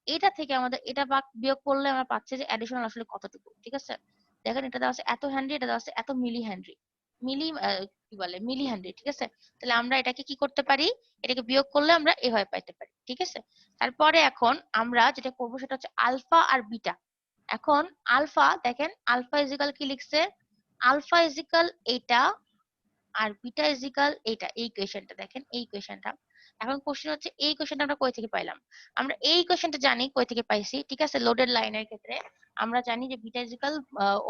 এটা থেকে আমাদের এটা বিয়োগ করলে আমরা পাচ্ছি যে অ্যাডিশনাল আসলে কতটুকু, ঠিক আছে। দেখেন এটা দেওয়া আছে এত হেনরি, এটা দেওয়া আছে এত মিলি হেনরি, মিলি কি বলে মিলি হেনরি, ঠিক আছে। তাহলে আমরা এটাকে কি করতে পারি, এটাকে বিয়োগ করলে আমরা এভাবে পাইতে পারি, ঠিক আছে। তারপরে এখন আমরা যেটা করবো সেটা হচ্ছে আলফা আর বিটা। এখন আলফা দেখেন, আলফা ইজিক্যাল কি লিখছে, আলফা ইজিক্যাল এইটা আর বিটা ইজিক্যাল এইটা, এই ইকুয়েশনটা দেখেন, এই ইকুয়েশনটা। এখন কোশ্চেন হচ্ছে এই ইকুয়েশনটা আমরা কই থেকে পাইলাম, আমরা এই ইকুয়েশনটা জানি কই থেকে পাইছি, ঠিক আছে। লোডেড লাইনের ক্ষেত্রে আমরা জানি যে beta is equal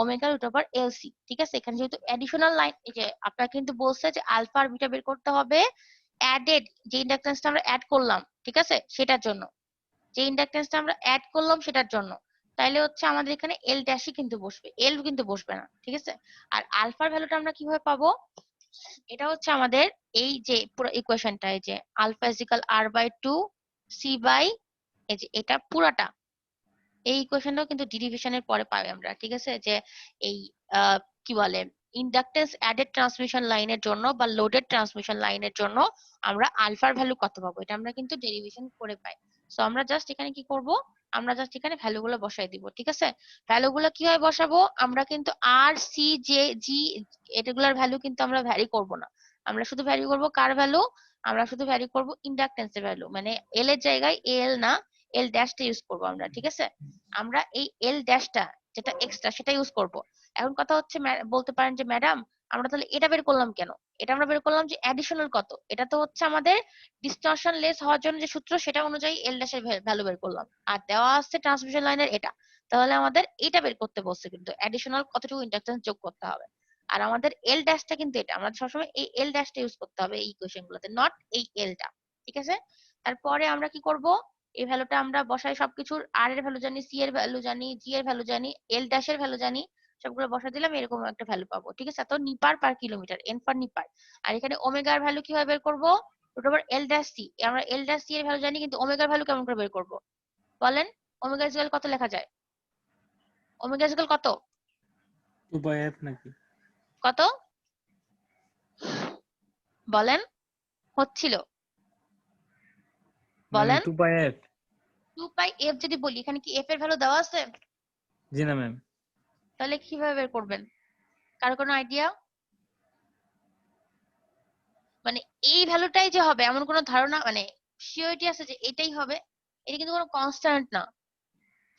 omega root over LC, ঠিক আছে। এখানে যেহেতু এডিশনাল লাইন, এই যে আপনারা কিন্তু বলছে যে আলফা আর বিটা বের করতে হবে অ্যাডেড, যে ইন্ডাকটেন্সটা আমরা অ্যাড করলাম, ঠিক আছে, সেটার জন্য, যে ইন্ডাকটেন্সটা আমরা অ্যাড করলাম সেটার জন্য। তাইলে হচ্ছে আমাদের এখানে এল ড্যাশই কিন্তু বসবে, এল কিন্তু বসবে না, ঠিক আছে। আর আলফার ভ্যালুটা আমরা কিভাবে পাবো, এটা হচ্ছে আমাদের এই যে পুরো ইকুয়েশনটা, এই যে alpha is equal R by 2 C by, এই যে এটা পুরাটা, এই ইকুয়েশনটাও কিন্তু ডেরিভেশনের পরে পাই আমরা, ঠিক আছে। যে এই কি বলে ইন্ডাকটেন্স অ্যাডেড ট্রান্সমিশন লাইনের জন্য বা লোডেড ট্রান্সমিশন লাইনের জন্য আমরা আলফার ভ্যালু কত পাবো, এটা আমরা কিন্তু ডেরিভেশন করে পাই। সো আমরা জাস্ট এখানে কি করব, আমরা জাস্ট এখানে ভ্যালুগুলো বসাই দিব। ঠিক আছে, ভ্যালুগুলো কিভাবে বসাবো, আমরা কিন্তু আর সি জে জি এটাগুলোর ভ্যালু কিন্তু আমরা ভ্যারি করব না, আমরা শুধু ভ্যারি করব কার ভ্যালু, আমরা শুধু ভ্যারি করব ইন্ডাকটেন্সের ভ্যালু, মানে এল এর জায়গায় এল না এল ড্যাশটা ইউজ করব আমরা। ঠিক আছে, আমরা এই এল ড্যাশটা যেটা এক্সট্রা সেটা ইউজ করব। এখন কথা হচ্ছে বলতে পারেন যে ম্যাডাম আমরা তাহলে এটা বের করলাম কেন, এটা আমরা বের করলাম যে অ্যাডিশনাল কত, এটা তো হচ্ছে আমাদের ডিসটরশন লেস হওয়ার জন্য যে সূত্র সেটা অনুযায়ী এল ড্যাশের ভ্যালু বের করলাম, আর দেওয়া আছে ট্রান্সমিশন লাইনের এটা, তাহলে আমাদের এটা বের করতে বলছে কিন্তু অ্যাডিশনাল কতটুকু ইন্ডাকটেন্স যোগ করতে হবে। আর আমাদের এল ড্যাশটা কিন্তু এটা আমরা সবসময় এই এল ড্যাশটা ইউজ করতে হবে এই ইকুয়েশন গুলোতে, নট এই এলটা। ঠিক আছে, তারপরে আমরা কি করব, এই ভ্যালুটা আমরা বসাই সবকিছুর, আর এর ভ্যালু জানি, সি এর ভ্যালু জানি, জি এর ভ্যালু জানি, এল ড্যাশের ভ্যালু জানি, সবগুলো বসা দিলাম, এরকম একটা ভ্যালু পাবো। ঠিক আছে, তো নিপার পার কিলোমিটার, এন পার নিপার। আর এখানে ওমেগার ভ্যালু কিভাবে বের করবো, রুট ওভার এল ড্যাশ সি, আমরা এল ড্যাশ সি এর ভ্যালু জানি কিন্তু ওমেগার ভ্যালু কেমন করে বের করবো বলেন, ওমেগা ইকুয়াল কত লেখা যায়, ওমেগা ইকুয়াল কত,
2/f নাকি?
কত বলেন, হচ্ছিল বলেন,
2/f।
2 পাই এফ যদি বলি, এখানে কি এফ এর ভ্যালু দেওয়া আছে,
জি না ম্যাম।
তাহলে কিভাবে বের করবেন, কার কোনো আইডিয়া, মানে এই ভ্যালুটাই যে হবে এমন কোনো ধারণা মানে সিওরিটি আছে যে এটাই হবে, এটা কিন্তু কোনো কনস্ট্যান্ট না,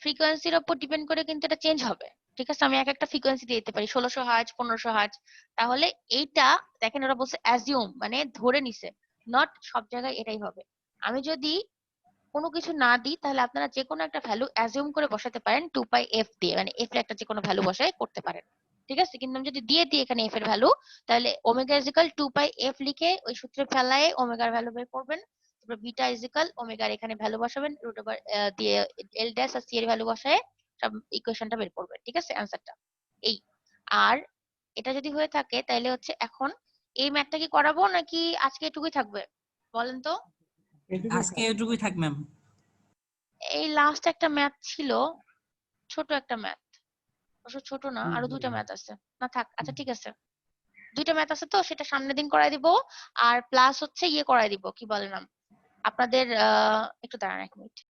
ফ্রিকোয়েন্সির উপর ডিপেন্ড করে কিন্তু এটা চেঞ্জ হবে। ঠিক আছে, আমি এক একটা ফ্রিকোয়েন্সি দিয়ে দিতে পারি 1600 হার্জ 1500 হার্জ, তাহলে এইটা দেখেন ওরা বলছে অ্যাজিউম মানে ধরে নিছে, নট সব জায়গায় এটাই হবে। আমি যদি কোনো কিছু না দিই তাহলে আপনারা যে কোনো একটা ভ্যালু অ্যাজিউম করে বসাতে পারেন 2 পাই এফ দিয়ে, মানে এফ এর একটা যে কোনো ভ্যালু বসায় করতে পারেন। ঠিক আছে, কিন্তু আমি যদি দিয়ে দিই এখানে এফ এর ভ্যালু, তাহলে ওমেগা ইজিক্যাল 2 পাই এফ লিখে ওই সূত্রে ফেলায় ওমেগার ভ্যালু বের করবেন, তারপর বিটা ইজিক্যাল ওমেগার এখানে ভ্যালু বসাবেন, রুট ওভার দিয়ে এল ড্যাশ আর সি এর ভ্যালু বসায় সব ইকুয়েশনটা বের করবেন। ঠিক আছে, অ্যানসারটা এই। আর এটা যদি হয়ে থাকে তাহলে হচ্ছে এখন এই ম্যাথটা কি করাবো নাকি আজকে এটুকুই থাকবে বলেন তো,
আজকে এটুকুই থাক ম্যাম।
এই লাস্ট একটা ম্যাথ ছিল, ছোট একটা ম্যাথ, অবশ্য ছোট না, আরো দুইটা ম্যাথ আছে, না থাক, আচ্ছা ঠিক আছে, দুইটা ম্যাথ আছে তো সেটা সামনের দিন করাই দিব, আর প্লাস হচ্ছে ইয়ে করাই দিব, কি বলে নাম আপনাদের একটু দাঁড়ান 1 মিনিট।